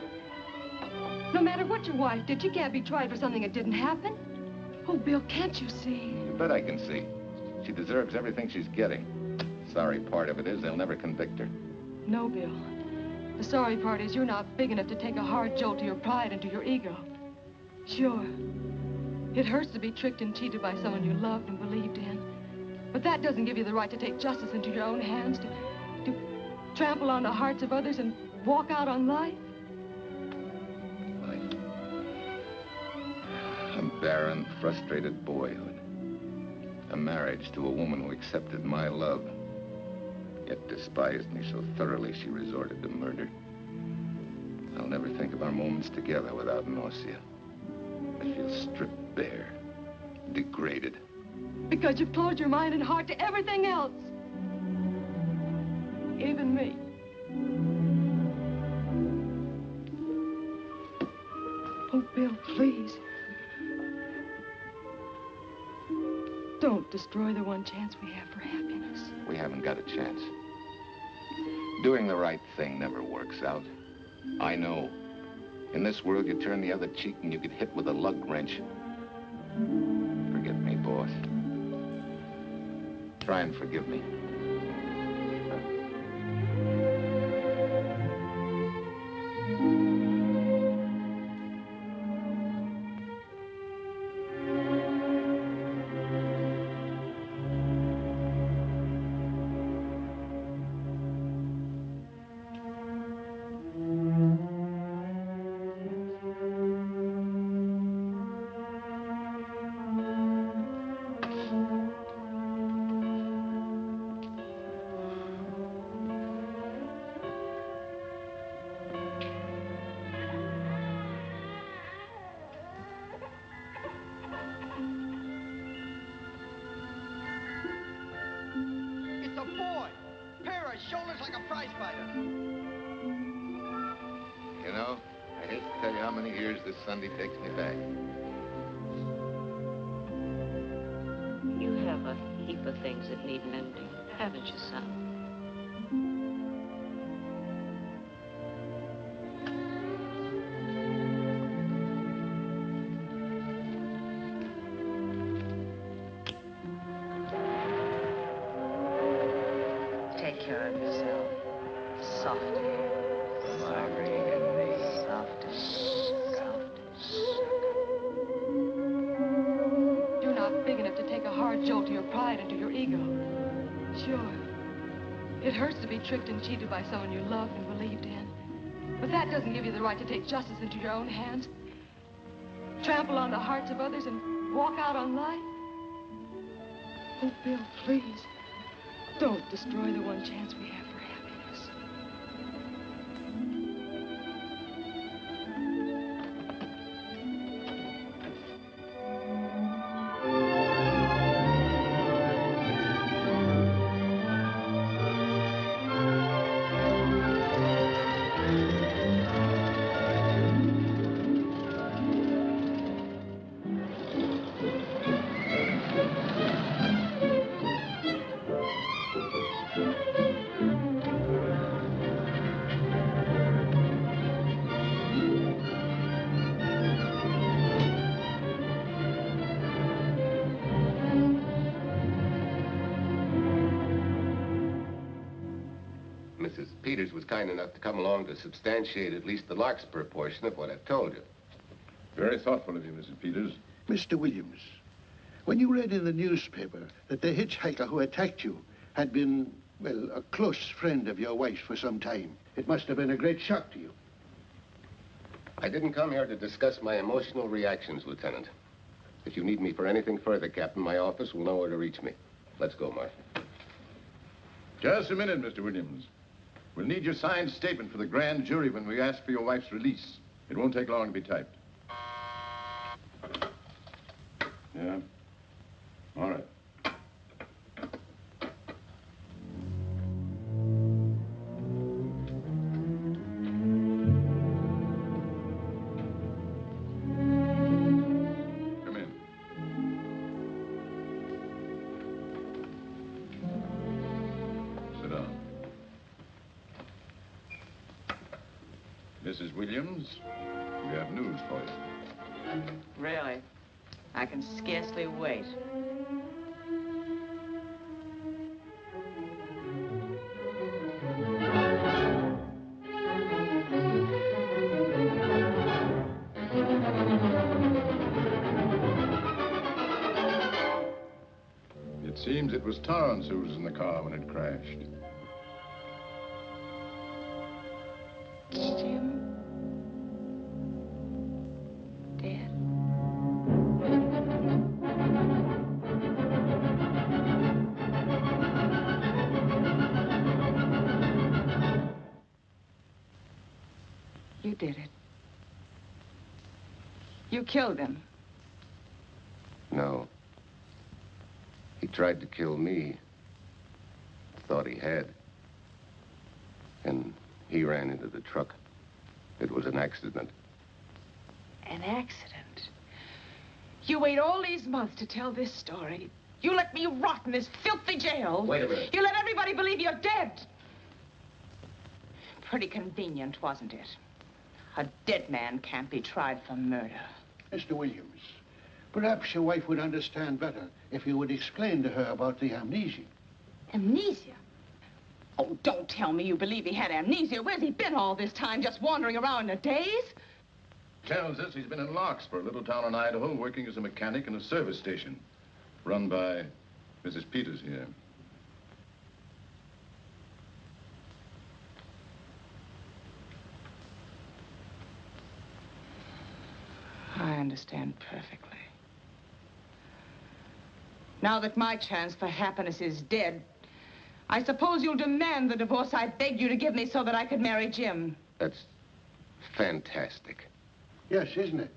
T: No matter what your wife did, she can't be tried for something that didn't happen. Oh, Bill, can't you see?
D: You bet I can see. She deserves everything she's getting. Sorry part of it is they'll never convict her.
T: No, Bill. The sorry part is you're not big enough to take a hard jolt to your pride and to your ego. Sure. It hurts to be tricked and cheated by someone you loved and believed in. But that doesn't give you the right to take justice into your own hands, to trample on the hearts of others and walk out on life.
D: A barren, frustrated boyhood. A marriage to a woman who accepted my love, yet despised me so thoroughly she resorted to murder. I'll never think of our moments together without nausea. I feel stripped bare, degraded.
T: Because you've closed your mind and heart to everything else. Even me. Oh, Bill, please. Don't destroy the one chance we have for happiness.
D: We haven't got a chance. Doing the right thing never works out. I know. In this world, you turn the other cheek and you get hit with a lug wrench. Forget me, boss. Try and forgive me.
B: Shoulders like a prize fighter.
D: You know, I hate to tell you how many years this Sunday takes me back.
A: You have a heap of things that need mending, haven't you, son?
I: Take care of yourself. Softly.
T: You're not big enough to take a hard jolt to your pride and to your ego. Sure. It hurts to be tricked and cheated by someone you loved and believed in. But that doesn't give you the right to take justice into your own hands. Trample on the hearts of others and walk out on life. Oh, Bill, please. Don't destroy the one chance we have for happiness.
J: Mrs. Peters was kind enough to come along to substantiate at least the Larkspur portion of what I've told you.
G: Very thoughtful of you, Mrs. Peters.
M: Mr. Williams, when you read in the newspaper that the hitchhiker who attacked you had been, well, a close friend of your wife's for some time, it must have been a great shock to you.
J: I didn't come here to discuss my emotional reactions, Lieutenant. If you need me for anything further, Captain, my office will know where to reach me. Let's go, Mark.
G: Just a minute, Mr. Williams. We'll need your signed statement for the grand jury when we ask for your wife's release. It won't take long to be typed. Yeah? All right. Come in. Sit down. Mrs. Williams, we have news for you.
I: Really? I can scarcely wait.
G: It seems it was Torrance who was in the car when it crashed.
I: Jim? Dead? You did it. You killed him.
J: No. He tried to kill me. Thought he had. And he ran into the truck. It was an accident.
I: An accident? You wait all these months to tell this story. You let me rot in this filthy jail.
J: Wait a minute.
I: You let everybody believe you're dead. Pretty convenient, wasn't it? A dead man can't be tried for murder.
M: Mr. Williams, perhaps your wife would understand better if you would explain to her about the amnesia.
I: Amnesia? Oh, don't tell me you believe he had amnesia. Where's he been all this time, just wandering around in a daze?
G: Tells us he's been in Larkspur, a little town in Idaho, working as a mechanic in a service station, run by Mrs. Peters here.
I: I understand perfectly. Now that my chance for happiness is dead, I suppose you'll demand the divorce I begged you to give me so that I could marry Jim.
J: That's fantastic.
M: Yes, isn't it?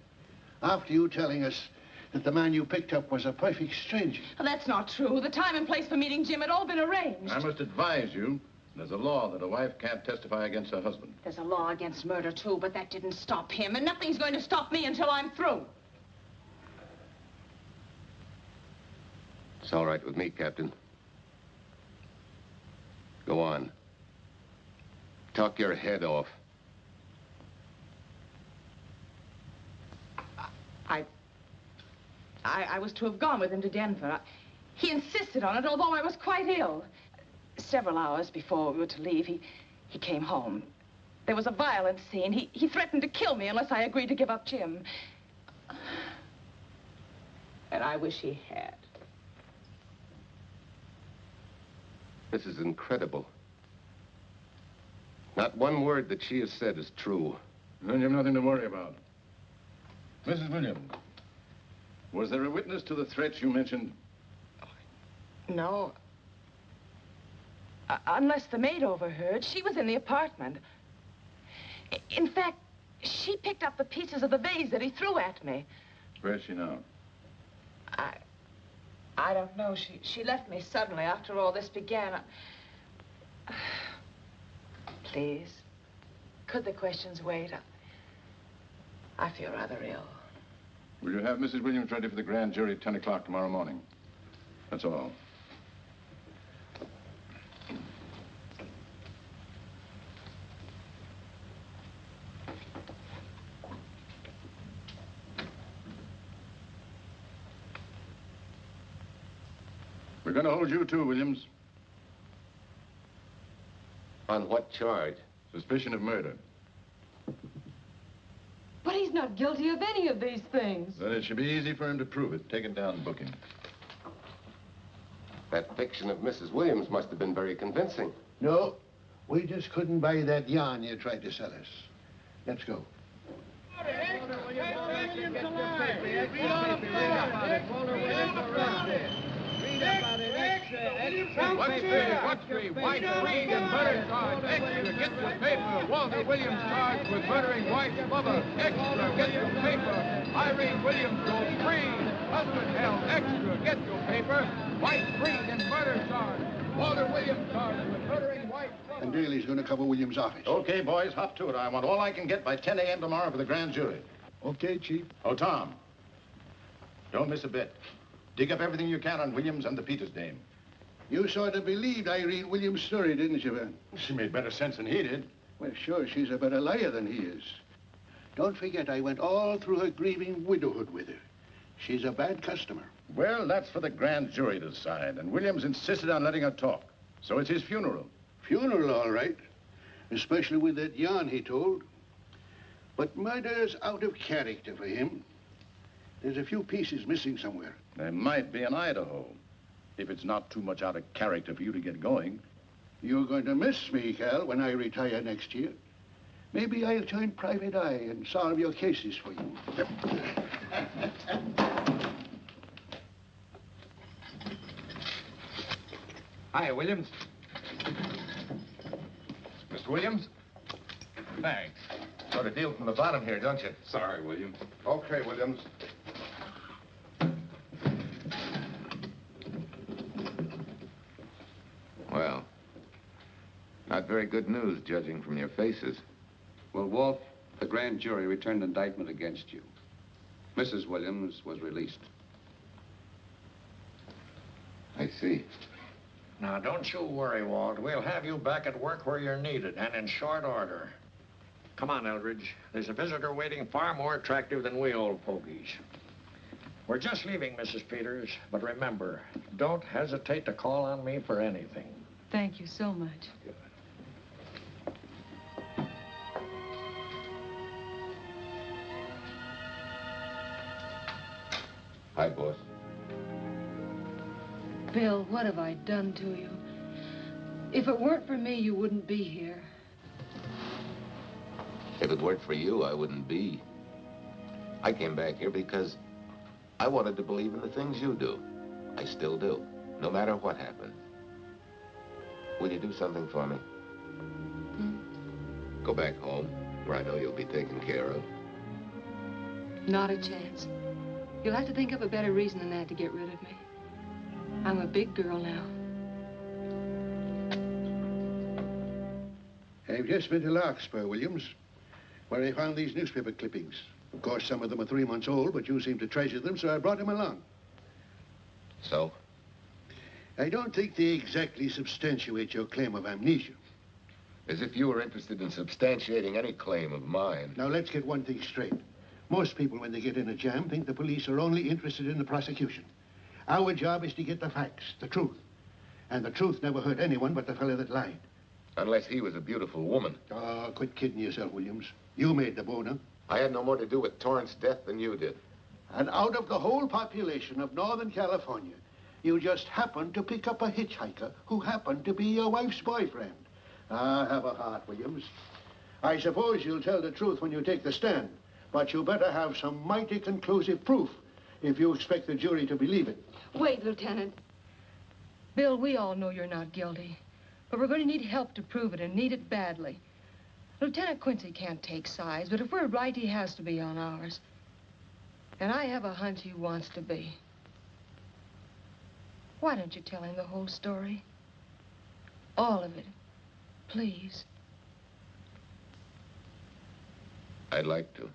M: After you telling us that the man you picked up was a perfect stranger.
I: Well, that's not true. The time and place for meeting Jim had all been arranged.
G: I must advise you, there's a law that a wife can't testify against her husband.
I: There's a law against murder, too, but that didn't stop him, and nothing's going to stop me until I'm through.
J: It's all right with me, Captain. Go on. Talk your head off.
I: I was to have gone with him to Denver. He insisted on it, although I was quite ill. Several hours before we were to leave, he came home. There was a violent scene. He threatened to kill me unless I agreed to give up Jim. And I wish he had.
J: This is incredible. Not one word that she has said is true.
G: Then you have nothing to worry about. Mrs. Williams, was there a witness to the threats you mentioned?
I: No. Unless the maid overheard. She was in the apartment. In fact, she picked up the pieces of the vase that he threw at me.
G: Where's she now?
I: I don't know. She left me suddenly after all this began. Please, could the questions wait? I feel rather ill.
G: Will you have Mrs. Williams ready for the grand jury at 10 o'clock tomorrow morning? That's all. We're going to hold you too, Williams.
J: On what charge?
G: Suspicion of murder.
T: But he's not guilty of any of these things.
G: Then it should be easy for him to prove it. Take it down and book him.
J: That fiction of Mrs. Williams must have been very convincing.
M: No, we just couldn't buy that yarn you tried to sell us. Let's go.
F: What's three? White, Reed, and murder charge. Extra, get your paper. Walter Williams charged with murdering wife's lover. Extra, get your paper. Irene Williams goes free. Husband held. Extra, get your paper. White, Reed, and murder charge. Walter Williams charged with murdering wife's lover.
M: And Daly's going to cover Williams' office.
G: Okay, boys, hop to it. I want all I can get by 10 a.m. tomorrow for the grand jury.
M: Okay, Chief.
G: Oh, Tom, don't miss a bit. Dig up everything you can on Williams and the Peters dame.
M: You sort of believed Irene Williams' story, didn't you, Ben?
G: She made better sense than he did.
M: Well, sure, she's a better liar than he is. Don't forget, I went all through her grieving widowhood with her. She's a bad customer.
G: Well, that's for the grand jury to decide, and Williams insisted on letting her talk. So it's his funeral.
M: Funeral, all right. Especially with that yarn he told. But murder's out of character for him. There's a few pieces missing somewhere.
G: There might be in Idaho, if it's not too much out of character for you to get going.
M: You're going to miss me, Cal, when I retire next year. Maybe I'll join Private Eye and solve your cases for you.
D: Hi, Williams. Mr. Williams? Thanks. Got a deal from the bottom here, don't you?
J: Sorry, William.
D: Okay, Williams. Well, not very good news, judging from your faces.
R: Well, Walt, the grand jury returned indictment against you. Mrs. Williams was released.
D: I see.
F: Now, don't you worry, Walt. We'll have you back at work where you're needed, and in short order. Come on, Eldridge. There's a visitor waiting far more attractive than we old fogies. We're just leaving, Mrs. Peters, but remember, don't hesitate to call on me for anything.
T: Thank you so much.
J: Hi, boss.
T: Bill, what have I done to you? If it weren't for me, you wouldn't be here.
J: If it weren't for you, I wouldn't be. I came back here because I wanted to believe in the things you do. I still do, no matter what happened. Will you do something for me? Go back home, where I know you'll be taken care of.
T: Not a chance. You'll have to think up a better reason than that to get rid of me. I'm a big girl now.
M: I've just been to Larkspur, Williams, where I found these newspaper clippings. Of course, some of them are 3 months old, but you seem to treasure them, so I brought them along.
J: So?
M: I don't think they exactly substantiate your claim of amnesia.
J: As if you were interested in substantiating any claim of mine.
M: Now, let's get one thing straight. Most people, when they get in a jam, think the police are only interested in the prosecution. Our job is to get the facts, the truth. And the truth never hurt anyone but the fellow that lied.
J: Unless he was a beautiful woman.
M: Oh, quit kidding yourself, Williams. You made the boner.
J: I had no more to do with Torrance's death than you did.
M: And out of the whole population of Northern California, you just happened to pick up a hitchhiker who happened to be your wife's boyfriend. Ah, have a heart, Williams. I suppose you'll tell the truth when you take the stand, but you better have some mighty conclusive proof if you expect the jury to believe it.
T: Wait, Lieutenant. Bill, we all know you're not guilty, but we're going to need help to prove it, and need it badly. Lieutenant Quincy can't take sides, but if we're right, he has to be on ours. And I have a hunch he wants to be. Why don't you tell him the whole story? All of it. Please.
J: I'd like to.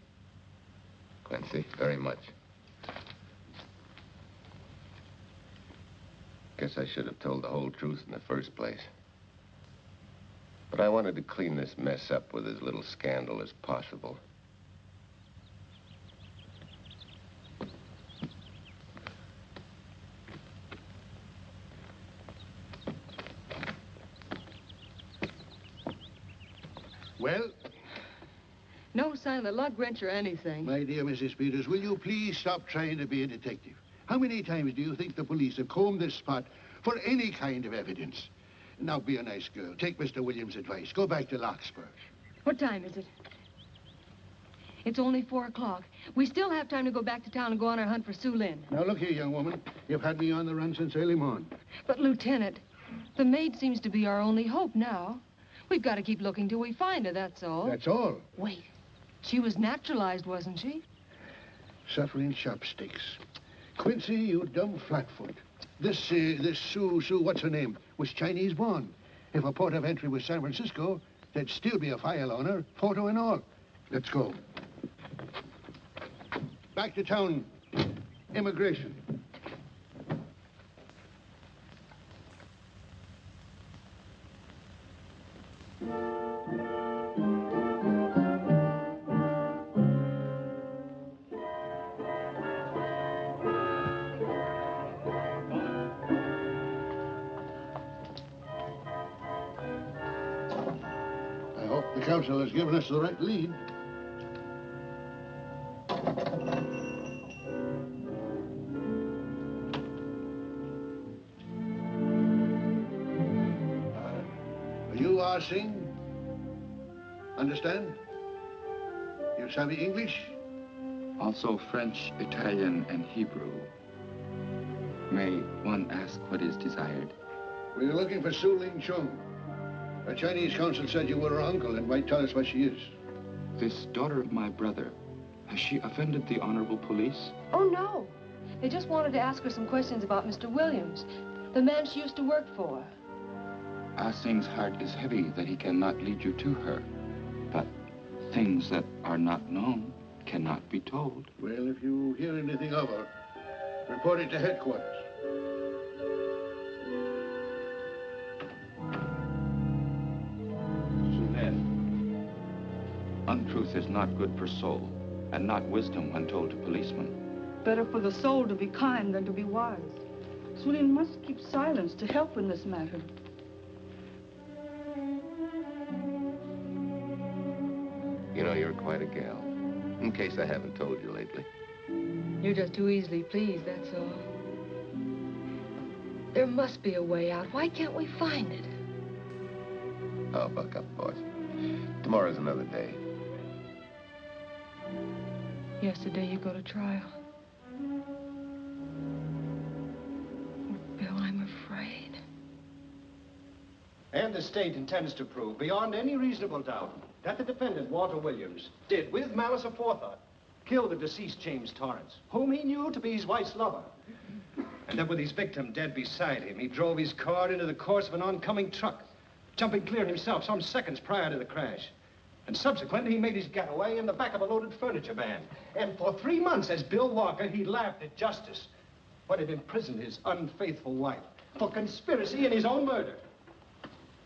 J: Quincy, very much. Guess I should have told the whole truth in the first place. But I wanted to clean this mess up with as little scandal as possible.
M: Well?
T: No sign of the lug wrench or anything.
M: My dear Mrs. Peters, will you please stop trying to be a detective? How many times do you think the police have combed this spot for any kind of evidence? Now, be a nice girl. Take Mr. Williams' advice. Go back to Larkspur.
T: What time is it? It's only 4 o'clock. We still have time to go back to town and go on our hunt for Sue Lynn.
M: Now, look here, young woman. You've had me on the run since early morning.
T: But, Lieutenant, the maid seems to be our only hope now. We've got to keep looking till we find her, that's all.
M: That's all?
T: Wait. She was naturalized, wasn't she?
M: Suffering chopsticks. Quincy, you dumb flatfoot. This Sue, what's her name, was Chinese born. If a port of entry was San Francisco, there'd still be a file on her, photo and all. Let's go. Back to town. Immigration. counsel has given us the right lead. You are sing? Understand? You savvy English?
K: Also French, Italian, and Hebrew. May one ask what is desired?
M: We're looking for Su Ling Chung. A Chinese consul said you were her uncle and might tell us what she is.
K: This daughter of my brother, has she offended the honorable police?
T: Oh, no. They just wanted to ask her some questions about Mr. Williams, the man she used to work for.
K: Ah Sing's heart is heavy that he cannot lead you to her. But things that are not known cannot be told.
M: Well, if you hear anything of her, report it to headquarters.
K: Untruth is not good for soul, and not wisdom when told to policemen.
O: Better for the soul to be kind than to be wise. Sulin must keep silence to help in this matter.
J: You know, you're quite a gal. In case I haven't told you lately.
T: You're just too easily pleased, that's all. There must be a way out. Why can't we find it?
J: Oh, buck up, boys. Tomorrow's another day.
T: Yesterday you go to trial. Oh, Bill, I'm afraid.
W: And the state intends to prove, beyond any reasonable doubt, that the defendant, Walter Williams, did, with malice aforethought, kill the deceased James Torrance, whom he knew to be his wife's lover. And that with his victim dead beside him, he drove his car into the course of an oncoming truck, jumping clear himself some seconds prior to the crash. And subsequently, he made his getaway in the back of a loaded furniture van. And for 3 months, as Bill Walker, he laughed at justice, but had imprisoned his unfaithful wife for conspiracy in his own murder.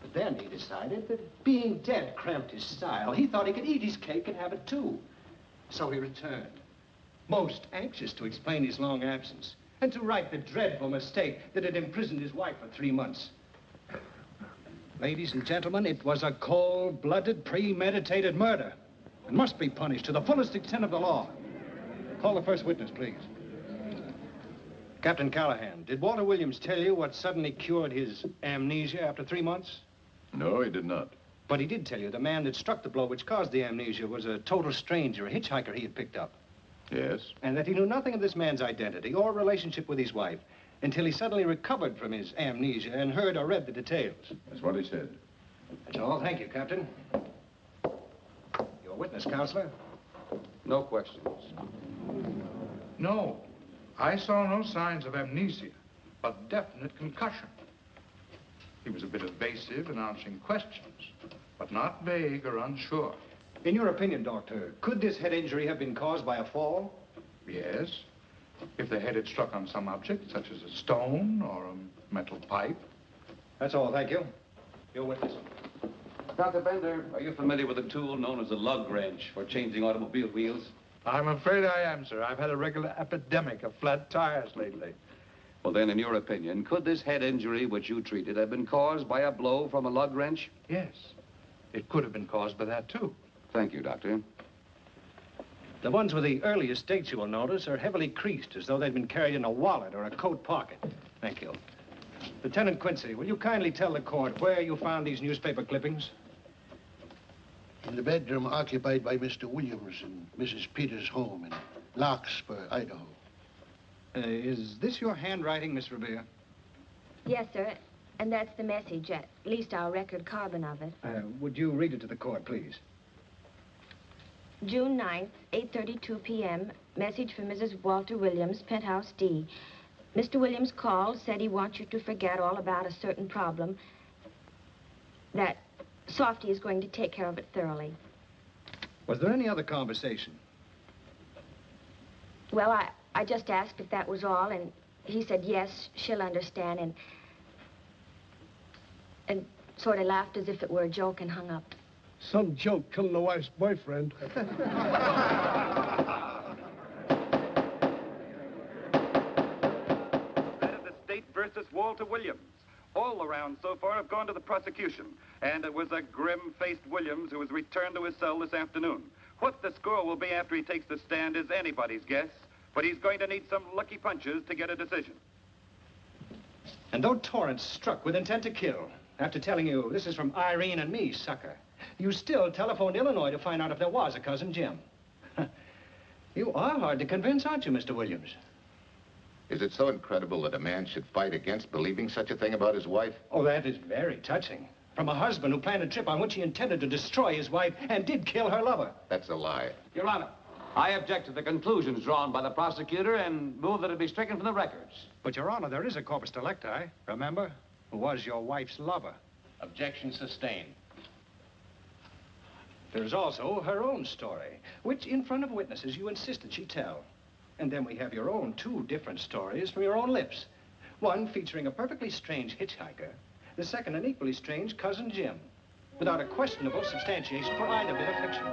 W: But then he decided that being dead cramped his style. He thought he could eat his cake and have it too. So he returned, most anxious to explain his long absence and to right the dreadful mistake that had imprisoned his wife for 3 months. Ladies and gentlemen, it was a cold-blooded, premeditated murder and must be punished to the fullest extent of the law. Call the first witness, please. Captain Callahan, did Walter Williams tell you what suddenly cured his amnesia after 3 months?
G: No, he did not.
W: But he did tell you the man that struck the blow which caused the amnesia was a total stranger, a hitchhiker he had picked up.
G: Yes?
W: And that he knew nothing of this man's identity or relationship with his wife until he suddenly recovered from his amnesia and heard or read the details.
G: That's what he said.
W: That's all. Thank you, Captain. Your witness, Counselor.
K: No questions.
X: No. I saw no signs of amnesia, but definite concussion. He was a bit evasive in answering questions, but not vague or unsure.
W: In your opinion, Doctor, could this head injury have been caused by a fall?
X: Yes. If the head had struck on some object, such as a stone or a metal pipe.
W: That's all, thank you. Your witness.
R: Dr. Bender, are you familiar with a tool known as a lug wrench for changing automobile wheels?
X: I'm afraid I am, sir. I've had a regular epidemic of flat tires lately.
R: Well, then, in your opinion, could this head injury which you treated have been caused by a blow from a lug wrench?
X: Yes. It could have been caused by that, too.
R: Thank you, Doctor.
W: The ones with the earliest dates, you will notice, are heavily creased, as though they'd been carried in a wallet or a coat pocket. Thank you. Lieutenant Quincy, will you kindly tell the court where you found these newspaper clippings?
M: In the bedroom occupied by Mr. Williams in Mrs. Peters' home in Larkspur, Idaho.
W: Is this your handwriting, Miss Revere?
L: Yes, sir. And that's the message, at least our record carbon of it.
W: Would you read it to the court, please?
L: June 9th, 8:32 p.m. Message from Mrs. Walter Williams, Penthouse D. Mr. Williams called, said he wants you to forget all about a certain problem, that Softy is going to take care of it thoroughly.
W: Was there any other conversation?
L: Well, I just asked if that was all, and he said, yes, she'll understand, and sort of laughed as if it were a joke and hung up.
Y: Some joke killing the wife's boyfriend.
R: Head of the state versus Walter Williams.
C: All the rounds so far have gone to the prosecution, and it was a grim-faced Williams who was returned to his cell this afternoon. What the score will be after he takes the stand is anybody's guess, but he's going to need some lucky punches to get a decision.
W: And though Torrance struck with intent to kill, after telling you this is from Irene and me, sucker, you still telephoned Illinois to find out if there was a cousin Jim. You are hard to convince, aren't you, Mr. Williams?
D: Is it so incredible that a man should fight against believing such a thing about his wife?
W: Oh, that is very touching. From a husband who planned a trip on which he intended to destroy his wife and did kill her lover.
D: That's a lie.
E: Your Honor, I object to the conclusions drawn by the prosecutor and move that it be stricken from the records.
W: But, Your Honor, there is a corpus delicti, remember, who was your wife's lover.
R: Objection sustained.
W: There's also her own story, which in front of witnesses you insisted she tell. And then we have your own two different stories from your own lips. One featuring a perfectly strange hitchhiker, the second an equally strange cousin Jim, without a questionable substantiation for either bit of fiction.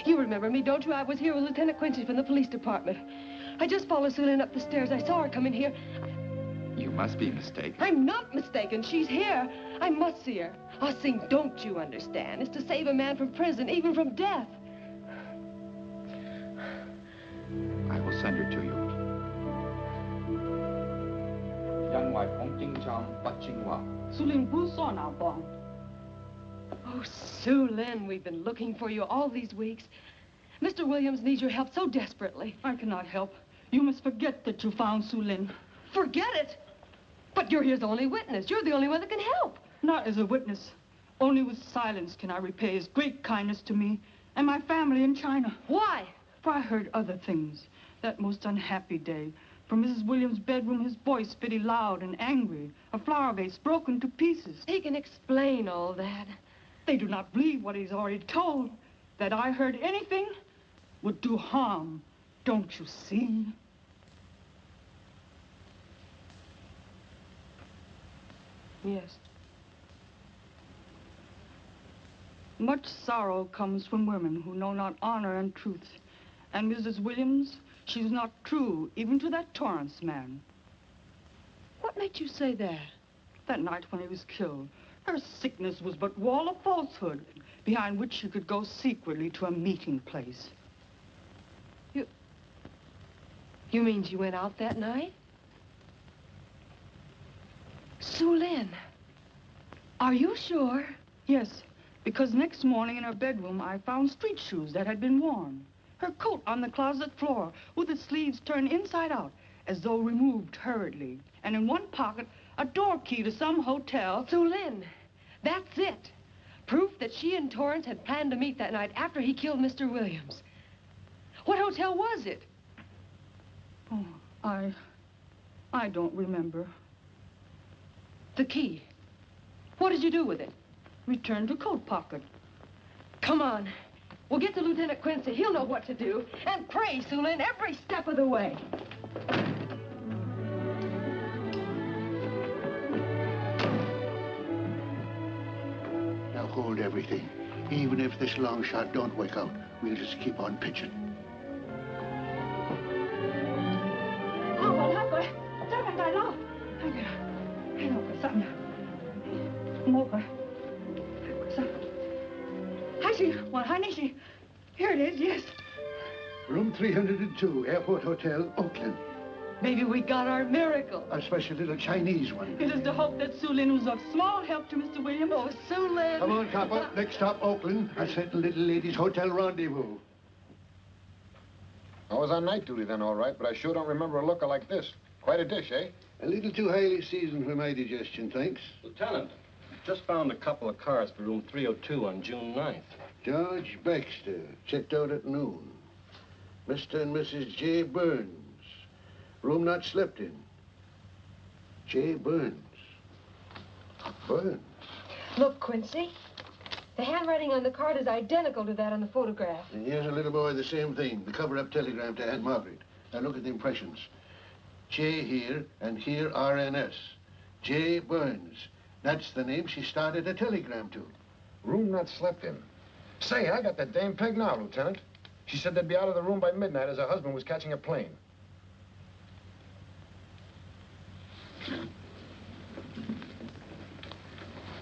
T: You remember me, don't you? I was here with Lieutenant Quincy from the police department. I just followed Sulin up the stairs. I saw her come in here.
K: You must be mistaken.
T: I'm not mistaken. She's here. I must see her. Ah, Sing, don't you understand? It's to save a man from prison, even from death.
K: I will send her to you.
T: Oh, Sulin, we've been looking for you all these weeks. Mr. Williams needs your help so desperately.
O: I cannot help. You must forget that you found Sulin.
T: Forget it? But you're his only witness. You're the only one that can help.
O: Not as a witness. Only with silence can I repay his great kindness to me and my family in China.
T: Why?
O: For I heard other things. That most unhappy day. From Mrs. Williams' bedroom, his voice very loud and angry. A flower vase broken to pieces.
T: He can explain all that.
O: They do not believe what he's already told. That I heard anything would do harm. Don't you see?
T: Yes.
O: Much sorrow comes from women who know not honor and truth. And Mrs. Williams, she was not true, even to that Torrance man.
T: What made you say that?
O: That night when he was killed. Her sickness was but wall of falsehood, behind which she could go secretly to a meeting place.
T: You mean she went out that night? Sulin, are you sure?
O: Yes, because next morning in her bedroom I found street shoes that had been worn. Her coat on the closet floor, with its sleeves turned inside out, as though removed hurriedly. And in one pocket, a door key to some hotel.
T: Sue Lynn, that's it. Proof that she and Torrance had planned to meet that night after he killed Mr. Williams. What hotel was it?
O: Oh, I don't remember.
T: The key. What did you do with it?
O: Returned to coat pocket.
T: Come on. We'll get to Lieutenant Quincy. He'll know what to do. And pray, Sue Lynn, every step of the way.
M: Now hold everything. Even if this long shot don't work out, we'll just keep on pitching.
O: Here it is, yes.
M: Room 302, Airport Hotel, Oakland.
T: Maybe we got our miracle.
M: A special little Chinese one.
O: It is to hope that Sue Lynn was of small help to Mr. Williams.
T: Oh, Sue Lynn.
M: Come on, copper. Next stop, Oakland. I set the little lady's hotel rendezvous.
D: I was on night duty then, all right, but I sure don't remember a looker like this. Quite a dish, eh?
M: A little too highly seasoned for my digestion, thanks.
R: Lieutenant, just found a couple of cars for room 302 on June 9th.
M: George Baxter, checked out at noon. Mr. and Mrs. J. Burns. Room not slept in. J. Burns. Burns.
T: Look, Quincy. The handwriting on the card is identical to that on the photograph.
M: And here's a little boy, the same thing. The cover-up telegram to Aunt Margaret. Now look at the impressions. J here, and here RNS. J. Burns. That's the name she started a telegram to.
D: Room not slept in. Say, I got that dame pegged now, Lieutenant. She said they'd be out of the room by midnight as her husband was catching a plane.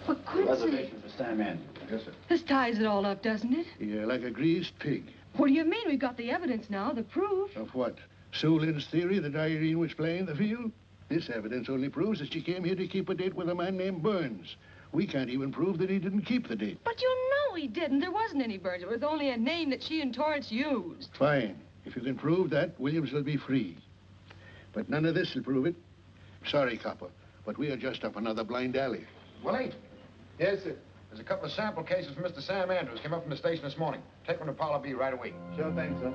T: But Quincy...
B: Reservation for Sam Inn.
D: Yes, sir.
T: This ties it all up, doesn't it?
M: Yeah, like a greased pig.
T: What do you mean? We've got the evidence now, the proof.
M: Of what? Sue Lynn's theory that Irene was playing the field? This evidence only proves that she came here to keep a date with a man named Burns. We can't even prove that he didn't keep the date.
T: But you know he didn't. There wasn't any Burns. It was only a name that she and Torrance used.
M: Fine. If you can prove that, Williams will be free. But none of this will prove it. Sorry, copper, but we are just up another blind alley.
D: Willie? Yes, sir. There's a couple of sample cases from Mr. Sam Andrews. Came up from the station this morning. Take them to Parlor B right away.
B: Sure thing, sir.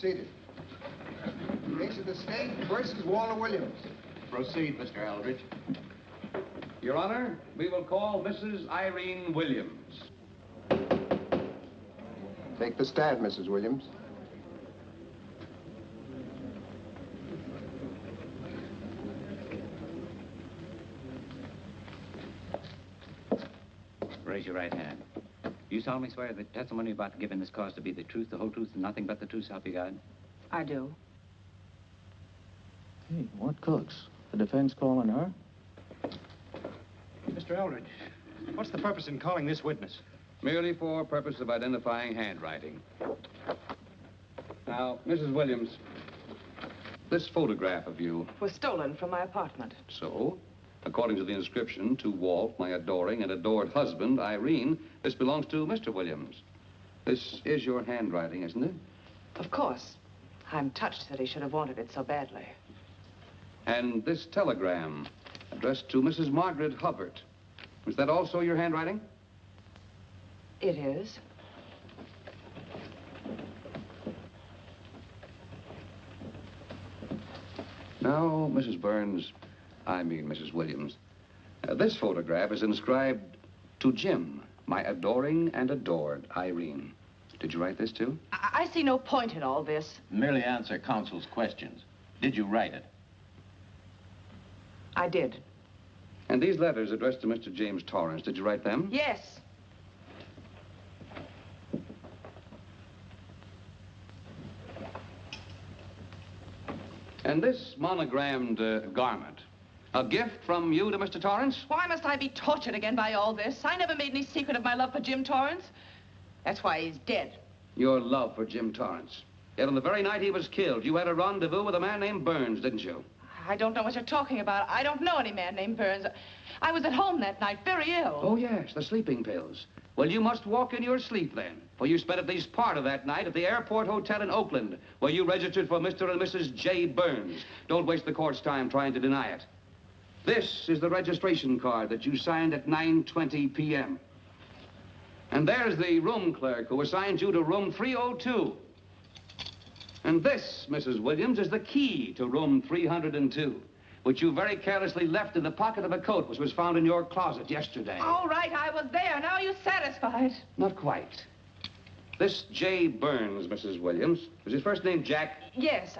N: Seated. Case of the state versus Walter Williams.
E: Proceed, Mr. Aldrich. Your Honor, we will call Mrs. Irene Williams.
N: Take the stand, Mrs. Williams.
P: Raise your right hand. Do you solemnly swear that testimony you're about to give in this cause to be the truth, the whole truth, and nothing but the truth, so help you God?
T: I do.
Q: Hey, what cooks? The defense calling her?
W: Mr. Eldridge, what's the purpose in calling this witness?
E: Merely for purpose of identifying handwriting. Now, Mrs. Williams, this photograph of you...
I: was stolen from my apartment.
E: So, according to the inscription, to Walt, my adoring and adored husband, Irene, this belongs to Mr. Williams. This is your handwriting, isn't it?
I: Of course. I'm touched that he should have wanted it so badly.
E: And this telegram, addressed to Mrs. Margaret Hubbard, was that also your handwriting?
I: It is.
E: Now, Mrs. Burns, I mean Mrs. Williams, this photograph is inscribed to Jim, my adoring and adored Irene. Did you write this, too?
I: I see no point in all this.
H: Merely answer counsel's questions. Did you write it?
I: I did.
E: And these letters addressed to Mr. James Torrance, did you write them?
I: Yes.
E: And this monogrammed garment, A gift from you to Mr. Torrance?
I: Why must I be tortured again by all this? I never made any secret of my love for Jim Torrance. That's why he's dead.
E: Your love for Jim Torrance. Yet on the very night he was killed, you had a rendezvous with a man named Burns, didn't you?
I: I don't know what you're talking about. I don't know any man named Burns. I was at home that night, very ill.
E: Oh, yes, the sleeping pills. Well, you must walk in your sleep then, for you spent at least part of that night at the Airport Hotel in Oakland, where you registered for Mr. and Mrs. J. Burns. Don't waste the court's time trying to deny it. This is the registration card that you signed at 9:20 p.m. And there's the room clerk who assigned you to room 302. And this, Mrs. Williams, is the key to room 302, which you very carelessly left in the pocket of a coat which was found in your closet yesterday.
I: All right, I was there. Now are you satisfied?
E: Not quite. This J. Burns, Mrs. Williams, was his first name Jack?
I: Yes.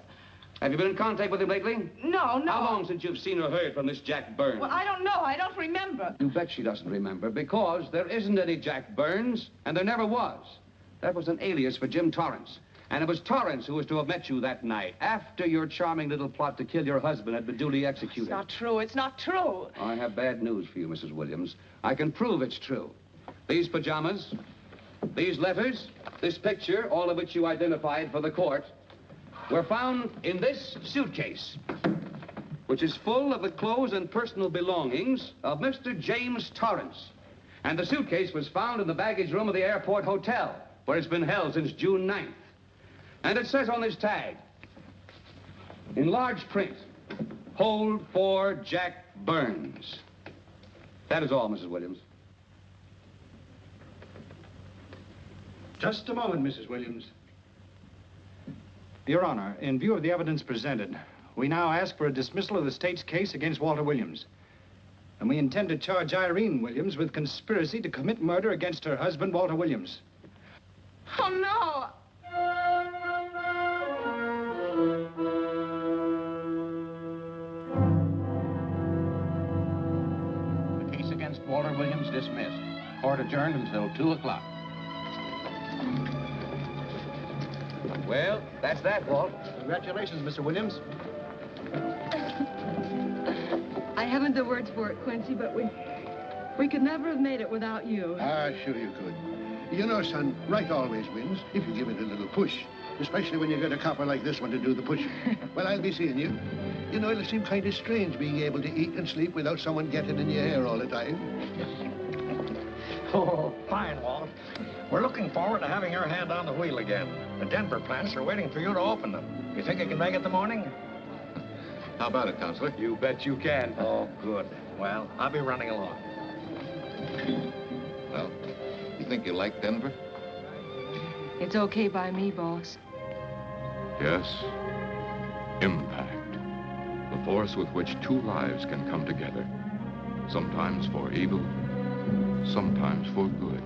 E: Have you been in contact with him lately?
I: No.
E: How long since you've seen or heard from this Jack Burns?
I: Well, I don't know. I don't remember.
E: You bet she doesn't remember, because there isn't any Jack Burns, and there never was. That was an alias for Jim Torrance. And it was Torrance who was to have met you that night, after your charming little plot to kill your husband had been duly executed.
I: It's not true. It's not true.
E: I have bad news for you, Mrs. Williams. I can prove it's true. These pajamas, these letters, this picture, all of which you identified for the court, were found in this suitcase, which is full of the clothes and personal belongings of Mr. James Torrance. And the suitcase was found in the baggage room of the Airport Hotel, where it's been held since June 9th. And it says on this tag, in large print, hold for Jack Burns. That is all, Mrs. Williams.
W: Just a moment, Mrs. Williams. Your Honor, in view of the evidence presented, we now ask for a dismissal of the state's case against Walter Williams. And we intend to charge Irene Williams with conspiracy to commit murder against her husband, Walter Williams.
I: Oh, no.
B: The case against Walter Williams dismissed. Court adjourned until 2 o'clock.
E: Well, that's that, Walt.
W: Congratulations, Mr. Williams.
T: I haven't the words for it, Quincy, but we could never have made it without you.
M: Ah, sure you could. You know, son, right always wins if you give it a little push, especially when you get a copper like this one to do the pushing. Well, I'll be seeing you. You know, it'll seem kind of strange being able to eat and sleep without someone getting in your hair all the time.
B: Oh, fine, Walt. We're looking forward to having your hand on the wheel again. The Denver plants are waiting for you to open them. You think you can make it the morning?
D: How about it, Counselor?
B: You bet you can. Oh, good. Well, I'll be running along.
D: Well, you think you like Denver?
T: It's okay by me, boss.
A: Yes. Impact. The force with which two lives can come together. Sometimes for evil, sometimes for good.